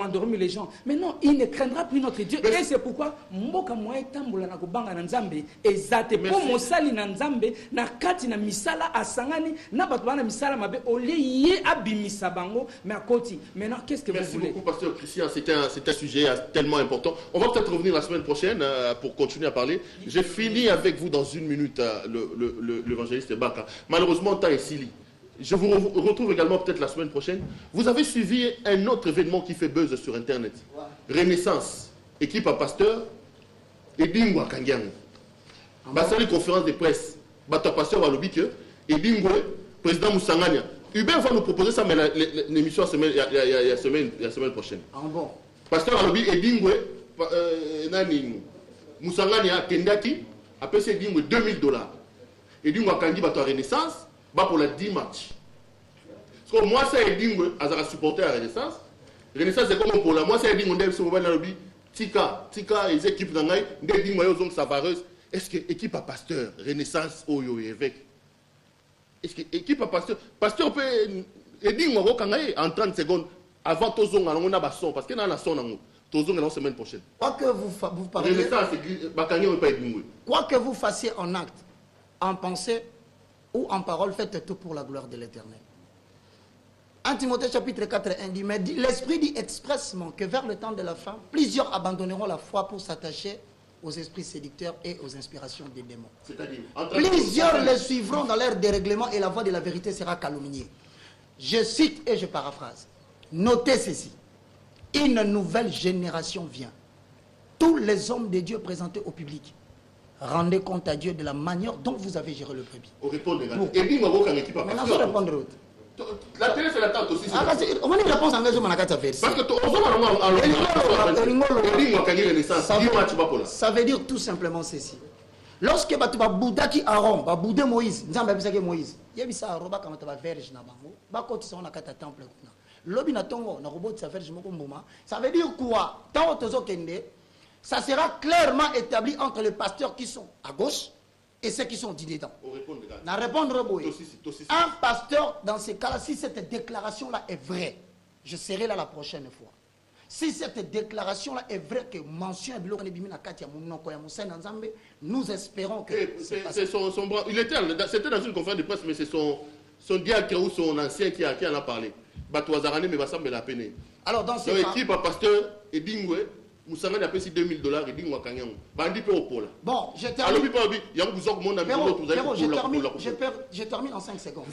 Speaker 1: endormi les gens. Mais non, il ne craindra plus notre Dieu. Et c'est pourquoi, mboka moye tambola na kubanga na nzambe, ezate po mosali na nzambe, na kati na misala asangani na batwana misala mabe oliye abimisa bango mais à côté. Maintenant, qu'est-ce que vous voulez?
Speaker 2: Merci beaucoup, pasteur Christian. C'est un sujet tellement important. On va peut-être revenir la semaine prochaine pour continuer à parler. J'ai fini avec vous dans 1 minute, l'évangéliste Baka. Malheureusement, temps est Sili. Je vous retrouve également peut-être la semaine prochaine. Vous avez suivi un autre événement qui fait buzz sur Internet. Renaissance, équipe à pasteur, et Dingwa Kangiang. C'est une conférence de presse. Bato pasteur Walobi que, et Dingwa, président Moussangania. Hubert va nous proposer ça, mais l'émission la semaine prochaine.
Speaker 3: Ah bon.
Speaker 2: Pasteur Walobi et Dingwa, Moussangania, Kendaki, a payé Dingwa $2000. Et Dingwa Kangi Bato Renaissance. Pour les 10 matchs. Parce que moi, c'est Dingwe, à supporter la Renaissance. Renaissance, c'est comme pour la moi, c'est Dingwe, on va dans le Tika, les équipes d'Angaï, des Dingwe, ils ont Savareuse. Est-ce que l'équipe à pasteur, Renaissance, Oyo et évêque? Est-ce que l'équipe à pasteur peut. Et Dingwe, en 30 secondes, avant Tozong, on a son, parce qu'il y a un son, Tozong est la semaine prochaine.
Speaker 3: Quoi que vous parliez.
Speaker 2: Renaissance,
Speaker 3: quoi que vous fassiez en acte, en pensée, ou en parole, faites tout pour la gloire de l'Éternel. 1 Timothée chapitre 4, 1 dit, mais l'Esprit dit expressement que vers le temps de la fin, plusieurs abandonneront la foi pour s'attacher aux esprits séducteurs et aux inspirations des démons. Plusieurs les suivront dans leur dérèglement et la voix de la vérité sera calomniée. Je cite et je paraphrase. Notez ceci. Une nouvelle génération vient. Tous les hommes de Dieu présentés au public. Rendez compte à Dieu de la manière dont vous avez géré le brebis.
Speaker 2: Maintenant,
Speaker 3: je vais répondre l'autre.
Speaker 2: La télé, c'est la tente aussi.
Speaker 3: On va dire réponse en engagement à la version.
Speaker 2: Parce que
Speaker 3: ça veut dire tout simplement ceci. Lorsque tu as Bouddha qui Aaron, Bouddha Moïse, Moïse, il y a ça roba quand tu vas verge na bango, ba ko tu na kata temple kuna. Lobi na tongo na robot ça verge moko mboma. Ça veut dire quoi? Tant tozo kende, ça sera clairement établi entre les pasteurs qui sont à gauche et ceux qui sont dedans. Na répondre boy. Un pasteur dans ces cas-là, si cette déclaration-là est vraie, je serai là la prochaine fois. Si cette déclaration-là est vraie, que mention nous espérons que...
Speaker 2: C'est son bras. C'était dans une conférence de presse, mais c'est son diacre ou son ancien qui en a parlé. Batouazarane, mais Bassam me l'a peine.
Speaker 3: Alors dans ce cas...
Speaker 2: Équipe pasteur et Dingwe, vous savez, il a payé $2000 et Dingwe Kanyang. Bandi pe au pôle.
Speaker 3: Bon, je termine. Je termine en 5 secondes.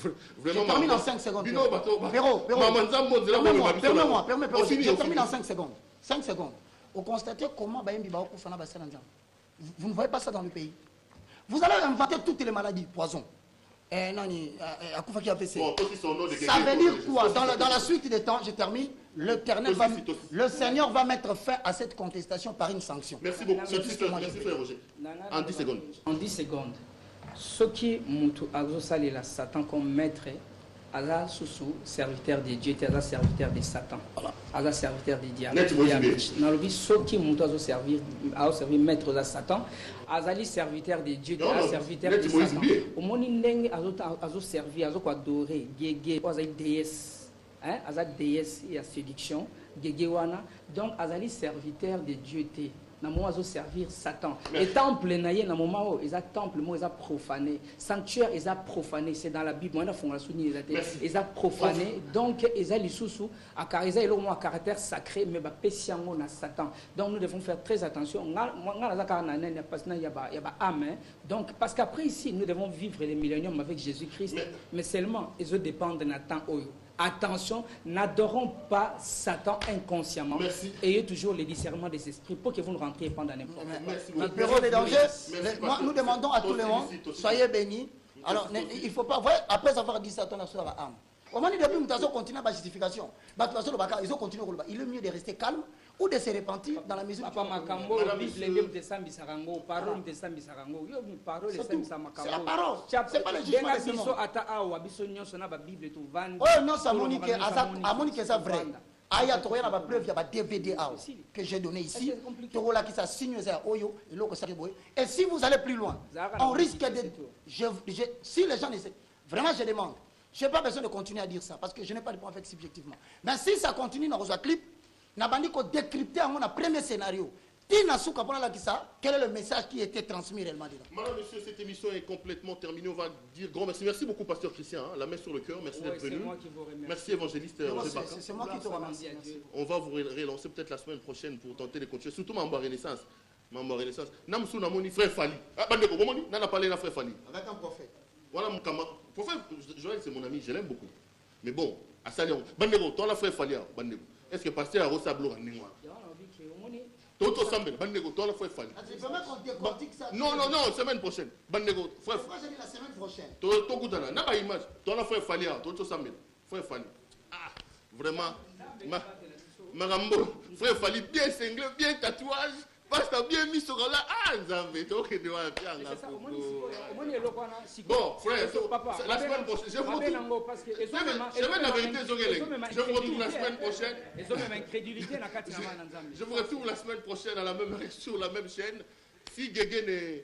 Speaker 3: Je termine en 5 secondes. Permets-moi. Je termine en 5 secondes. 5 secondes. Vous constatez comment vous ne voyez pas ça dans le pays. Vous allez inventer toutes les maladies, poison. Ça veut dire quoi? Dans la suite des temps, je termine. Le Seigneur va mettre fin à cette contestation par une sanction.
Speaker 2: Merci beaucoup. Merci Roger. En 10 secondes.
Speaker 1: En 10 secondes. Ce qui est Satan comme maître, Allah sous serviteur de Dieu, Allah serviteur de Satan. Allah serviteur de diable. Ce qui est servir maître de Satan, Allah serviteur de Dieu, Allah serviteur de Satan. Au moment où servir, adorer, Gégé, déesse. Aza déesse et à séduction, Gégewana, donc Azali serviteur de Dieu. Dans le moment où servir Satan. Et temple, dans le moment où ils ont temple, ils ont profané. Sanctuaire, ils ont profané. C'est dans la Bible. Ils ont profané. Donc, ils ont les sous-sous. Ils ont un caractère sacré, mais ils ont Satan. Donc, nous devons faire très attention. Donc, parce qu'après ici, nous devons vivre les milléniums avec Jésus-Christ. Mais seulement, ils dépendent de Nathan Oyo. Attention, n'adorons pas Satan inconsciemment.
Speaker 2: Merci.
Speaker 1: Ayez toujours le discernement des esprits pour que vous ne rentriez pas dans n'importe quoi.
Speaker 3: Le bureau des dangers, nous demandons à tout le monde, soyez bénis. Alors, il ne faut pas, après avoir dit Satan, on a âme. Au moment où depuis, nous avons continué à justification. Ils ont continué. Il est mieux de rester calme ou de se repentir dans la mesure où... C'est la parole. C'est pas le jugement de ce monde. Oh non, ça monique ça vrai. Il y a une preuve, il y a un DVD que j'ai donné ici. Et si vous allez plus loin, on risque de... Si les gens essaient, vraiment je demande, je n'ai pas besoin de continuer à dire ça, parce que je n'ai pas de point en fait subjectivement. Mais si ça continue dans le clip, on a décrypté un premier scénario. Quel est le message qui était transmis réellement dedans?
Speaker 2: Madame, monsieur, cette émission est complètement terminée. On va dire grand merci. Merci beaucoup, pasteur Christian. La main sur le cœur. Merci d'être venu. Merci, évangéliste.
Speaker 3: C'est moi qui te remercie.
Speaker 2: On va vous relancer peut-être la semaine prochaine pour tenter de continuer. Surtout Mamba Renaissance. Mamba Renaissance. Namsou Namoni, frère Fali. Ah, Bandeko, Momoni, n'a pas parlé de frère Fali.
Speaker 3: Avec un prophète.
Speaker 2: Voilà mon camarade. Prophète, Joël, c'est mon ami. Je l'aime beaucoup. Mais bon, à Salion. Bandeko, toi, la frère Fali. Bandeko. Est-ce que pasteur a reçu à Bloura Ningwa? Toto Sambel, Bandego, toi la fois Fali. Non, semaine prochaine. Bandego, frère.
Speaker 3: Moi j'ai dit la semaine prochaine.
Speaker 2: Toto Koutana, n'a pas image. Toi la fois Fali, Toto Sambel, frère Fali. Ah, vraiment. Marambo, frère Fali, bien cinglé, bien tatouage. Parce que bien mis sur là, Nzambe, donc il doit bien. Bon, frère, la semaine prochaine, je vous la vérité, je vous retrouve la semaine prochaine. Je vous retrouve la semaine prochaine sur la même chaîne. Si Guégué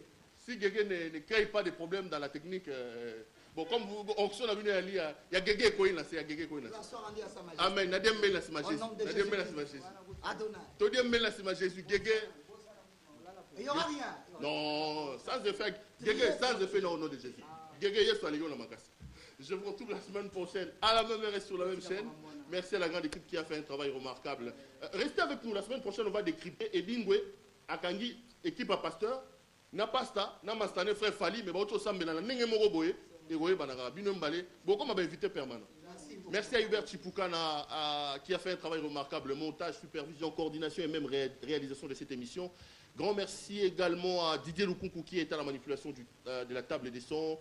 Speaker 2: ne crée pas de problèmes dans la technique, bon, comme on a vu il y a Guégué Koïna, c'est à Guégué Koïna. Amen. Nadiem Mela Jésus. Nadiem Mela Jésus. Guégué.
Speaker 3: Il n'y aura rien.
Speaker 2: Non, sans effet. Guégué, sans effet, non, au nom de Jésus. Guégué, je vous retrouve la semaine prochaine à la même heure et sur la même chaîne. Merci à la grande équipe qui a fait un travail remarquable. Restez avec nous. La semaine prochaine, on va décrypter Edingwe, Akangi, équipe à pasteur. Na pasta, na mastane frère Fali, mais autre sambela, n'engé moroboé, et roé banara, binombalé, beaucoup m'a invité permanent. Merci à Hubert Chipoukana qui a fait un travail remarquable, montage, supervision, coordination et même réalisation de cette émission. Grand merci également à Didier Lukunku qui est à la manipulation de la table des sons,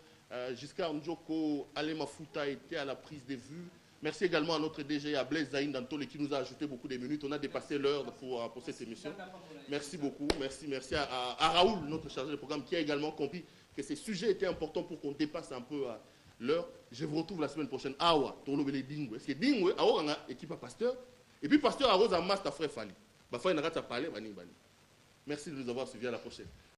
Speaker 2: Giscard Ndjoko, Alema Fouta était à la prise des vues. Merci également à notre DG, à Blaise Zaïn Dantole, qui nous a ajouté beaucoup de minutes. On a dépassé l'heure pour cette émission. Merci beaucoup. Merci à Raoul, notre chargé de programme, qui a également compris que ces sujets étaient importants pour qu'on dépasse un peu l'heure. Je vous retrouve la semaine prochaine. Awa, Tono Bele Dingwe. C'est Dingwe, Awa, on a équipe à Pasteur. Et puis Pasteur Arrose a Master Frère Fali. Merci de nous avoir suivis. À la prochaine.